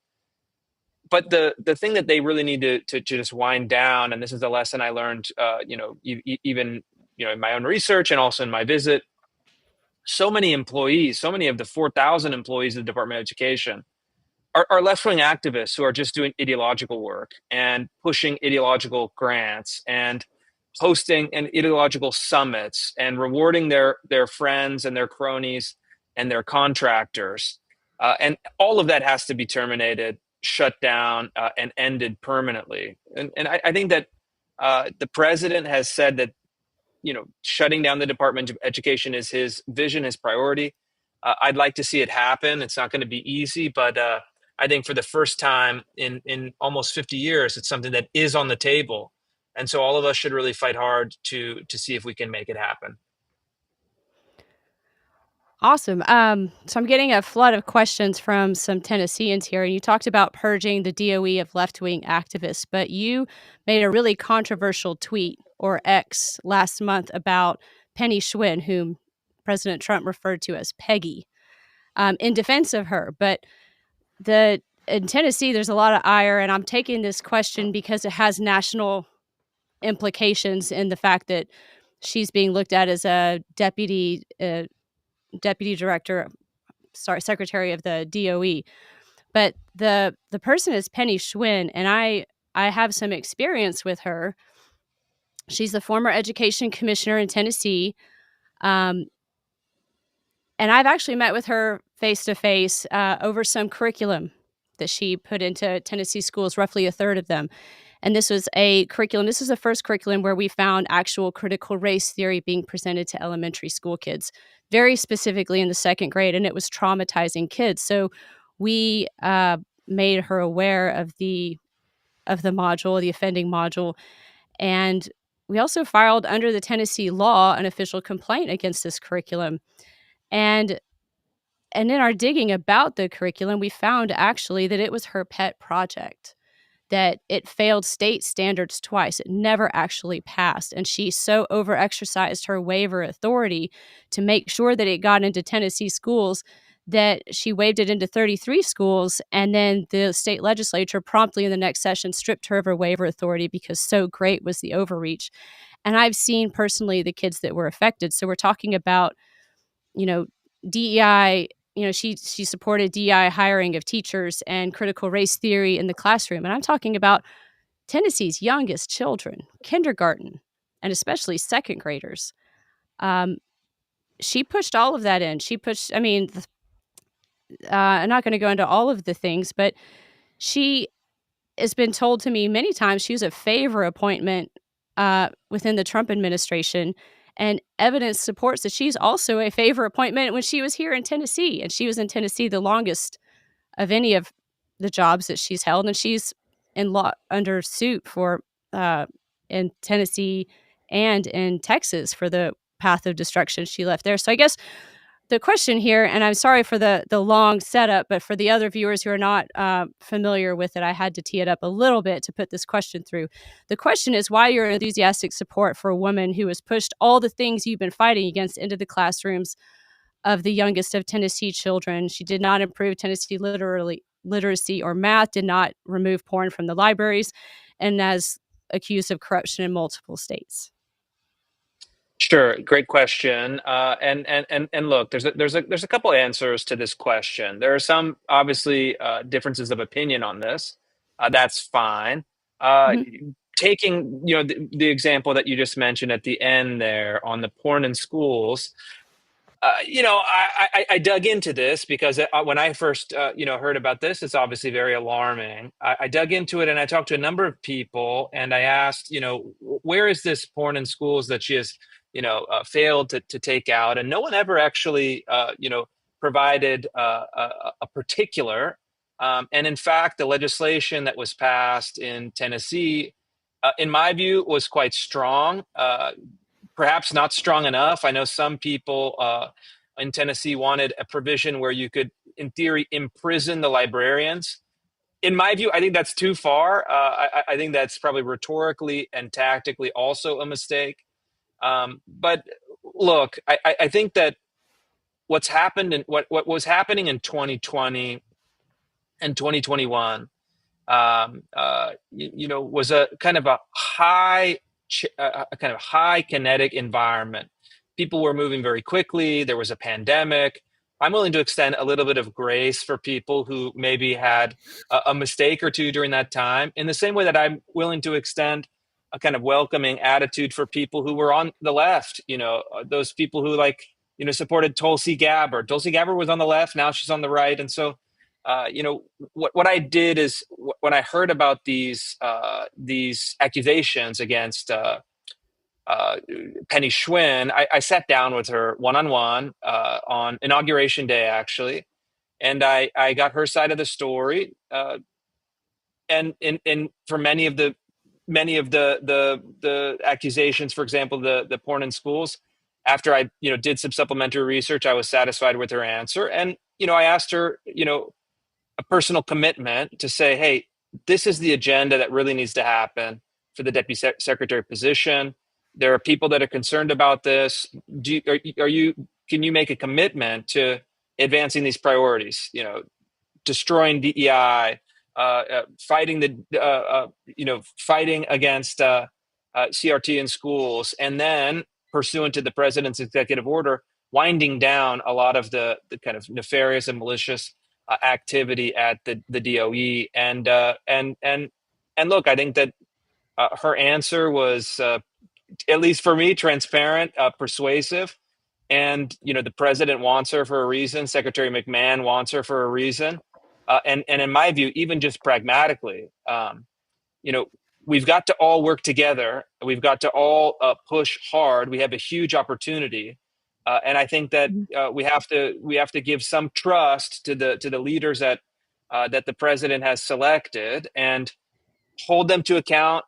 But the thing that they really need to just wind down, and this is a lesson I learned, even in my own research and also in my visit. So many employees, so many of the 4,000 employees of the Department of Education are left-wing activists who are just doing ideological work and pushing ideological grants and hosting and ideological summits and rewarding their friends and their cronies and their contractors. And all of that has to be terminated, shut down, and ended permanently. And I think that the president has said that shutting down the Department of Education is his vision, his priority. I'd like to see it happen. It's not going to be easy, but I think for the first time in almost 50 years, it's something that is on the table. And so all of us should really fight hard to see if we can make it happen. Awesome. So I'm getting a flood of questions from some Tennesseans here, and you talked about purging the DOE of left-wing activists, but you made a really controversial tweet, or X, last month about Penny Schwinn, whom President Trump referred to as Peggy, in defense of her. But in Tennessee, there's a lot of ire, and I'm taking this question because it has national implications in the fact that she's being looked at as a deputy secretary of the DOE. But the person is Penny Schwinn, and I have some experience with her. She's the former education commissioner in Tennessee. And I've actually met with her face to face over some curriculum that she put into Tennessee schools, roughly a third of them. And this was a curriculum. This is the first curriculum where we found actual critical race theory being presented to elementary school kids, very specifically in the second grade, and it was traumatizing kids. So we made her aware of the module, the offending module, and we also filed under the Tennessee law an official complaint against this curriculum. And in our digging about the curriculum, we found actually that it was her pet project, that it failed state standards twice. It never actually passed. And she so overexercised her waiver authority to make sure that it got into Tennessee schools that she waived it into 33 schools. And then the state legislature promptly in the next session stripped her of her waiver authority because so great was the overreach. And I've seen personally the kids that were affected. So we're talking about, DEI. She supported DEI hiring of teachers and critical race theory in the classroom. And I'm talking about Tennessee's youngest children, kindergarten, and especially second graders. She pushed all of that in. I'm not going to go into all of the things, but she has been told to me many times she was a favor appointment within the Trump administration. And evidence supports that she's also a favor appointment when she was here in Tennessee. And she was in Tennessee the longest of any of the jobs that she's held. And she's in law under suit for in Tennessee and in Texas for the path of destruction she left there. So I guess the question here, and I'm sorry for the long setup, but for the other viewers who are not familiar with it, I had to tee it up a little bit to put this question through. The question is why your enthusiastic support for a woman who has pushed all the things you've been fighting against into the classrooms of the youngest of Tennessee children. She did not improve Tennessee literacy or math, did not remove porn from the libraries, and as accused of corruption in multiple states. Sure, great question. And look, there's a couple answers to this question. There are some obviously differences of opinion on this. That's fine. Mm-hmm. Taking the example that you just mentioned at the end there on the porn in schools. I dug into this because when I first, heard about this, it's obviously very alarming. I dug into it and I talked to a number of people and I asked, where is this porn in schools that she has, failed to take out? And no one ever actually, provided a particular. And in fact, the legislation that was passed in Tennessee, in my view, was quite strong. Perhaps not strong enough. I know some people in Tennessee wanted a provision where you could, in theory, imprison the librarians. In my view, I think that's too far. I think that's probably rhetorically and tactically also a mistake. But look, I think that what's happened and what was happening in 2020 and 2021 was a kind of a high kinetic environment. People were moving very quickly. There was a pandemic. I'm willing to extend a little bit of grace for people who maybe had a mistake or two during that time, in the same way that I'm willing to extend a kind of welcoming attitude for people who were on the left. Those people who supported Tulsi Gabbard. Tulsi Gabbard was on the left. Now she's on the right. And so what I did is when I heard about these accusations against Penny Schwinn, I sat down with her one-on-one on Inauguration Day, actually, and I got her side of the story. And for many of the accusations, for example, the porn in schools, after I did some supplementary research, I was satisfied with her answer, and I asked her a personal commitment to say, hey, this is the agenda that really needs to happen for the deputy secretary position. There are people that are concerned about this. Can you make a commitment to advancing these priorities? Destroying DEI, fighting fighting against CRT in schools, and then pursuant to the president's executive order, winding down a lot of the kind of nefarious and malicious activity at the DOE. And look, I think that her answer was, at least for me, transparent, persuasive. And, the president wants her for a reason. Secretary McMahon wants her for a reason. And in my view, even just pragmatically, we've got to all work together. We've got to all push hard. We have a huge opportunity. And I think that we have to give some trust to the leaders that the president has selected and hold them to account.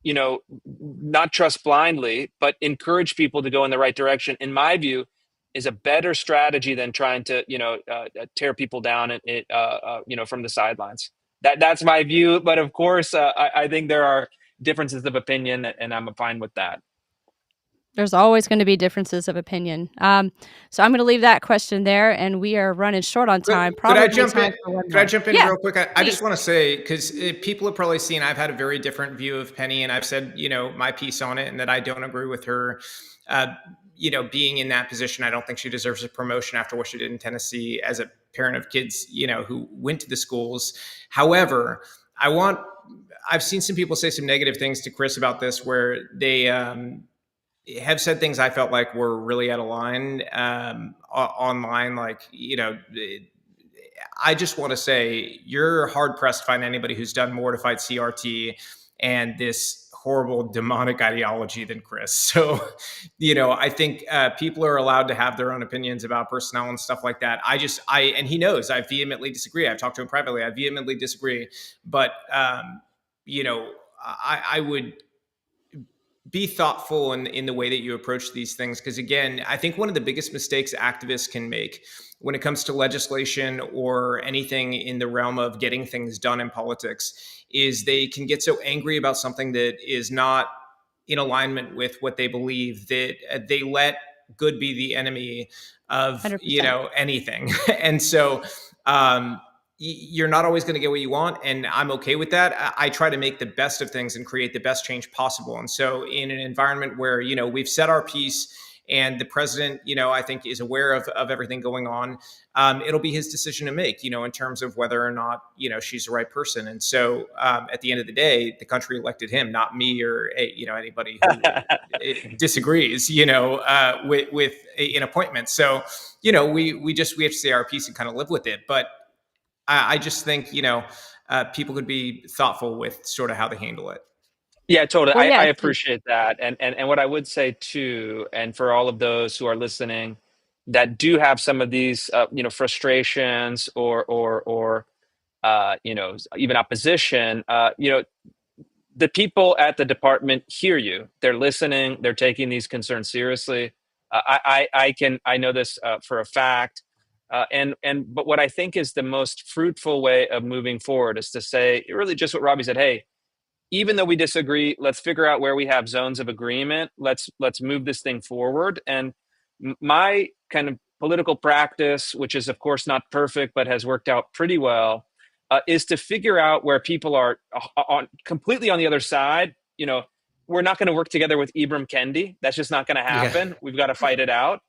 Not trust blindly, but encourage people to go in the right direction. In my view, is a better strategy than trying to tear people down and from the sidelines. That's my view. But of course, I think there are differences of opinion, and I'm fine with that. There's always going to be differences of opinion. So I'm going to leave that question there, and we are running short on time. Could I jump in? Could I jump in Yeah, real quick? I just want to say, because people have probably seen I've had a very different view of Penny, and I've said my piece on it, and that I don't agree with her. Being in that position, I don't think she deserves a promotion after what she did in Tennessee as a parent of kids, who went to the schools. However, I've seen some people say some negative things to Chris about this, where they have said things I felt like were really out of line online. I just want to say you're hard pressed to find anybody who's done more to fight CRT and this horrible demonic ideology than Chris. So, I think people are allowed to have their own opinions about personnel and stuff like that. And he knows I vehemently disagree. I've talked to him privately. I vehemently disagree. But, I would be thoughtful in the way that you approach these things. Because again, I think one of the biggest mistakes activists can make when it comes to legislation or anything in the realm of getting things done in politics is they can get so angry about something that is not in alignment with what they believe that they let good be the enemy of 100%. anything. And so you're not always going to get what you want, and I'm okay with that. I try to make the best of things and create the best change possible. And so in an environment where we've set our piece and the president I think is aware of everything going on, it'll be his decision to make in terms of whether or not she's the right person. And so at the end of the day, the country elected him, not me or anybody who disagrees with an appointment. So we have to say our piece and kind of live with it. But I just think people could be thoughtful with sort of how they handle it. Yeah, totally. Well, yeah, I I think appreciate that. And what I would say too, and for all of those who are listening that do have some of these frustrations or even opposition, the people at the department hear you. They're listening. They're taking these concerns seriously. I know this for a fact. But what I think is the most fruitful way of moving forward is to say really just what Robby said. Hey, even though we disagree, let's figure out where we have zones of agreement. Let's move this thing forward. And my kind of political practice, which is of course not perfect but has worked out pretty well, is to figure out where people are completely on the other side. We're not going to work together with Ibram Kendi. That's just not going to Yeah. happen. We've got to fight it out.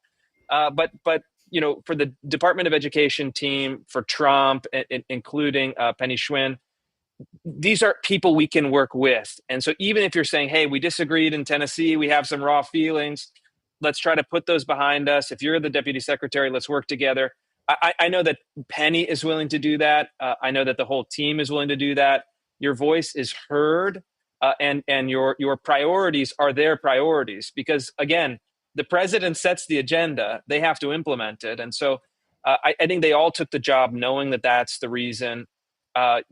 But for the Department of Education team, for Trump, including Penny Schwinn, these are people we can work with. And so even if you're saying, hey, we disagreed in Tennessee, we have some raw feelings, let's try to put those behind us. If you're the deputy secretary, let's work together. I know that Penny is willing to do that. I know that the whole team is willing to do that. Your voice is heard, and your priorities are their priorities. Because again, the president sets the agenda; they have to implement it. And so, I think they all took the job knowing that that's the reason. The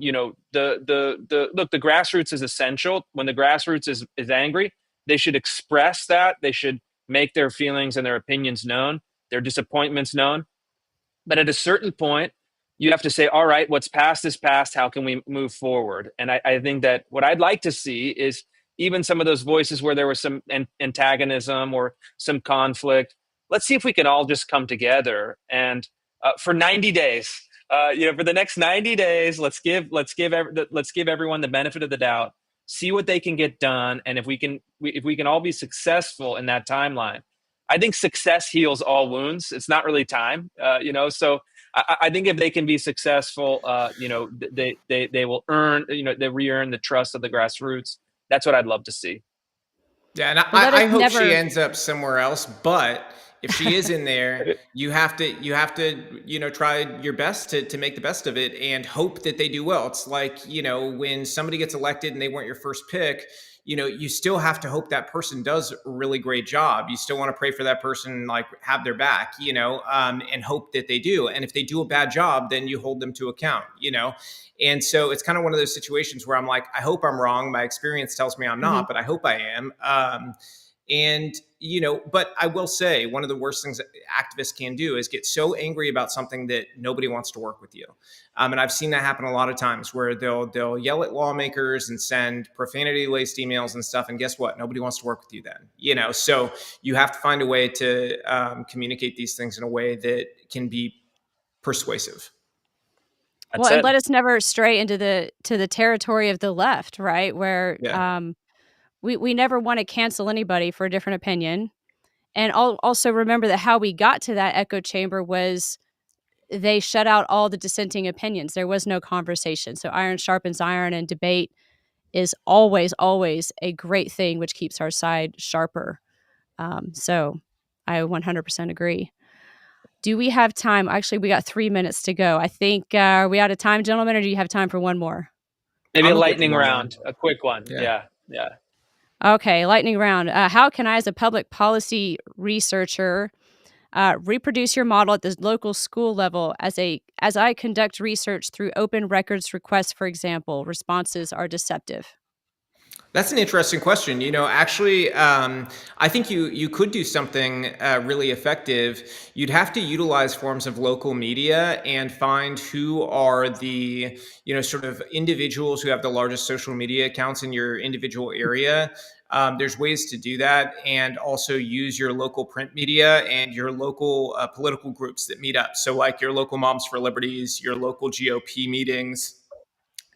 grassroots is essential. When the grassroots is angry, they should express that. They should make their feelings and their opinions known, their disappointments known. But at a certain point, you have to say, all right, what's past is past. How can we move forward? And I think that what I'd like to see is even some of those voices where there was some antagonism or some conflict. Let's see if we can all just come together and for 90 days, for the next 90 days, let's give everyone the benefit of the doubt, see what they can get done. And if we can all be successful in that timeline, I think success heals all wounds. It's not really time, so I think if they can be successful, they will earn, they re-earn the trust of the grassroots. That's what I'd love to see. Yeah, and I hope she ends up somewhere else. But if she is in there, you have to try your best to make the best of it and hope that they do well. It's like when somebody gets elected and they weren't your first pick, you still have to hope that person does a really great job. You still want to pray for that person, like have their back, and hope that they do. And if they do a bad job, then you hold them to account, And so it's kind of one of those situations where I'm like, I hope I'm wrong. My experience tells me I'm not, but I hope I am. But I will say one of the worst things that activists can do is get so angry about something that nobody wants to work with you. And I've seen that happen a lot of times where they'll yell at lawmakers and send profanity-laced emails and stuff. And guess what? Nobody wants to work with you then, so you have to find a way to communicate these things in a way that can be persuasive. And let us never stray into the territory of the left, right? Where we never want to cancel anybody for a different opinion. And also remember that how we got to that echo chamber was they shut out all the dissenting opinions. There was no conversation. So iron sharpens iron, and debate is always, always a great thing, which keeps our side sharper. So I 100% agree. Do we have time? Actually, we got 3 minutes to go. I think, are we out of time, gentlemen, or do you have time for one more? Maybe a lightning round, a quick one. Yeah. Okay, lightning round. How can I, as a public policy researcher, reproduce your model at the local school level as I conduct research through open records requests, for example? Responses are deceptive. That's an interesting question. Actually, I think you could do something really effective. You'd have to utilize forms of local media and find who are the sort of individuals who have the largest social media accounts in your individual area. There's ways to do that, and also use your local print media and your local political groups that meet up. So, like your local Moms for Liberties, your local GOP meetings,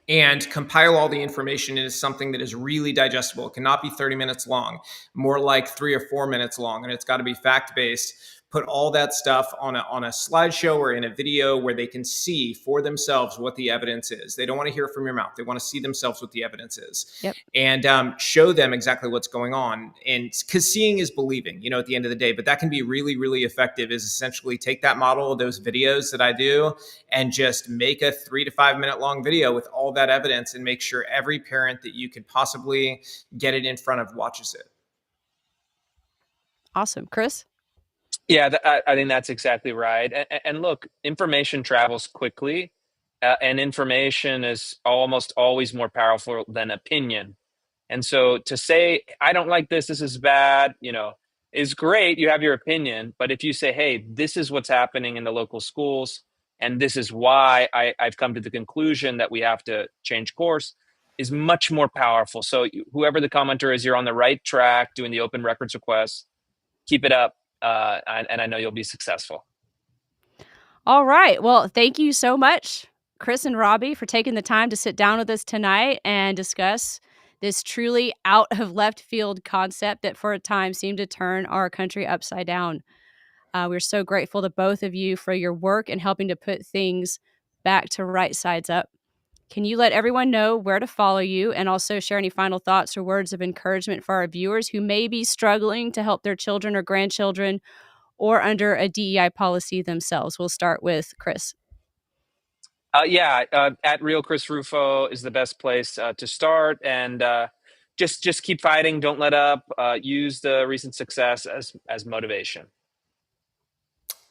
and compile all the information into something that is really digestible. It cannot be 30 minutes long, more like 3 or 4 minutes long, and it's got to be fact based. Put all that stuff on a slideshow or in a video where they can see for themselves what the evidence is. They don't want to hear from your mouth. They want to see themselves what the evidence is, Yep. and show them exactly what's going on. And because seeing is believing, at the end of the day, but that can be really, really effective. Is essentially take that model of those videos that I do and just make a 3 to 5 minute long video with all that evidence, and make sure every parent that you could possibly get it in front of watches it. Awesome. Chris? Yeah, I think that's exactly right. And look, information travels quickly, and information is almost always more powerful than opinion. And so to say, I don't like this, this is bad, is great. You have your opinion. But if you say, hey, this is what's happening in the local schools, and this is why I've come to the conclusion that we have to change course, is much more powerful. So whoever the commenter is, you're on the right track doing the open records request. Keep it up. And I know you'll be successful. All right. Well, thank you so much, Chris and Robby, for taking the time to sit down with us tonight and discuss this truly out of left field concept that for a time seemed to turn our country upside down. We're so grateful to both of you for your work and helping to put things back to right sides up. Can you let everyone know where to follow you, and also share any final thoughts or words of encouragement for our viewers who may be struggling to help their children or grandchildren or under a DEI policy themselves? We'll start with Chris. At Real Chris Rufo is the best place to start, and just keep fighting. Don't let up. Use the recent success as motivation.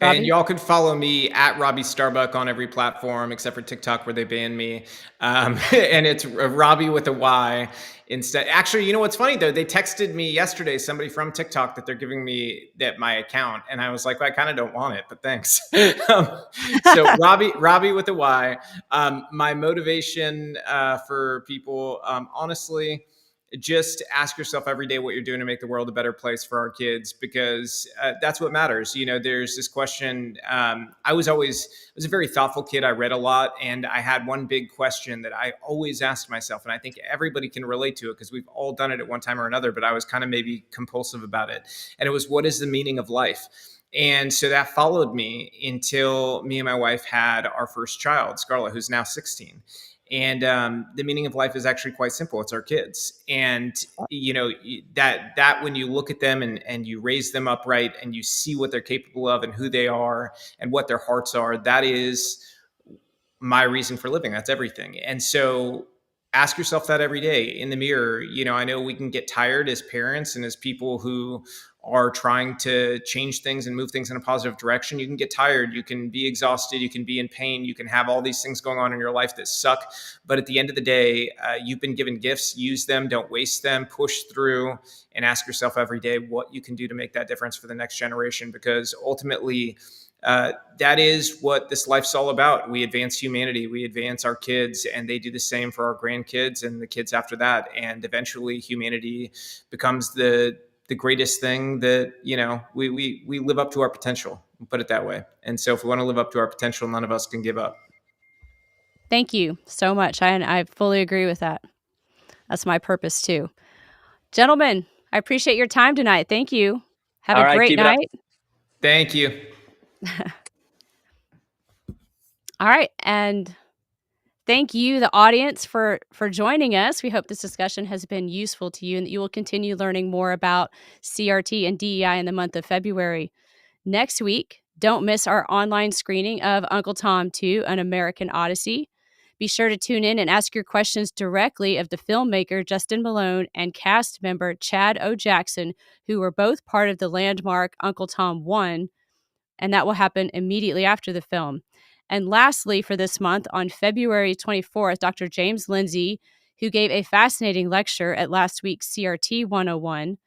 And Robby? y'all can follow me at Robby Starbuck on every platform except for TikTok, where they banned me. And it's Robby with a Y instead. Actually, you know what's funny though? They texted me yesterday, somebody from TikTok, that they're giving me my account, and I was like, well, I kind of don't want it, but thanks. So Robby with a Y. My motivation for people, honestly, just ask yourself every day what you're doing to make the world a better place for our kids, because that's what matters. There's this question. I was a very thoughtful kid. I read a lot, and I had one big question that I always asked myself, and I think everybody can relate to it because we've all done it at one time or another, but I was kind of maybe compulsive about it. And it was, what is the meaning of life? And so that followed me until me and my wife had our first child, Scarlett, who's now 16. And the meaning of life is actually quite simple. It's our kids. And, that when you look at them and you raise them upright and you see what they're capable of and who they are and what their hearts are, that is my reason for living. That's everything. And so ask yourself that every day in the mirror. I know we can get tired as parents and as people who are trying to change things and move things in a positive direction. You can get tired, you can be exhausted, you can be in pain, you can have all these things going on in your life that suck. But at the end of the day, you've been given gifts. Use them, don't waste them, push through, and ask yourself every day what you can do to make that difference for the next generation. Because ultimately, that is what this life's all about. We advance humanity, we advance our kids, and they do the same for our grandkids and the kids after that. And eventually humanity becomes the greatest thing that, we live up to our potential, put it that way. And so if we want to live up to our potential, none of us can give up. Thank you so much. I fully agree with that. That's my purpose too. Gentlemen, I appreciate your time tonight. Thank you. Have All a right, great keep it up. night. Thank you. All right. And thank you, the audience, for joining us. We hope this discussion has been useful to you and that you will continue learning more about CRT and DEI in the month of February. Next week, don't miss our online screening of Uncle Tom 2, An American Odyssey. Be sure to tune in and ask your questions directly of the filmmaker Justin Malone and cast member Chad O. Jackson, who were both part of the landmark Uncle Tom 1, and that will happen immediately after the film. And lastly, for this month, on February 24th, Dr. James Lindsay, who gave a fascinating lecture at last week's CRT 101,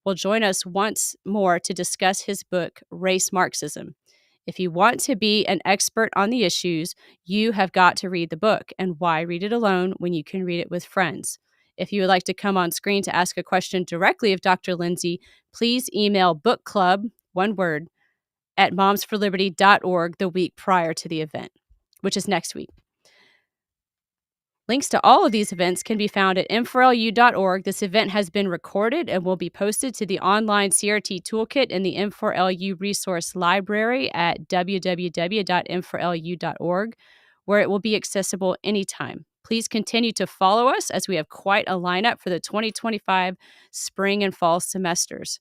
will join us once more to discuss his book, Race Marxism. If you want to be an expert on the issues, you have got to read the book. And why read it alone when you can read it with friends? If you would like to come on screen to ask a question directly of Dr. Lindsay, please email bookclub, one word, at momsforliberty.org the week prior to the event, which is next week. Links to all of these events can be found at m4lu.org. This event has been recorded and will be posted to the online CRT toolkit in the M4LU resource library at www.m4lu.org, where it will be accessible anytime. Please continue to follow us as we have quite a lineup for the 2025 spring and fall semesters.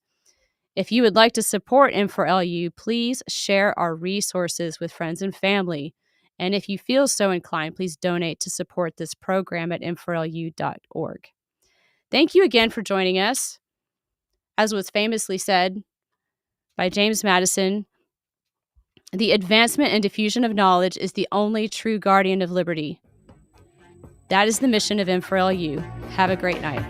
If you would like to support M4LU, please share our resources with friends and family. And if you feel so inclined, please donate to support this program at m4lu.org. Thank you again for joining us. As was famously said by James Madison, the advancement and diffusion of knowledge is the only true guardian of liberty. That is the mission of M4LU. Have a great night.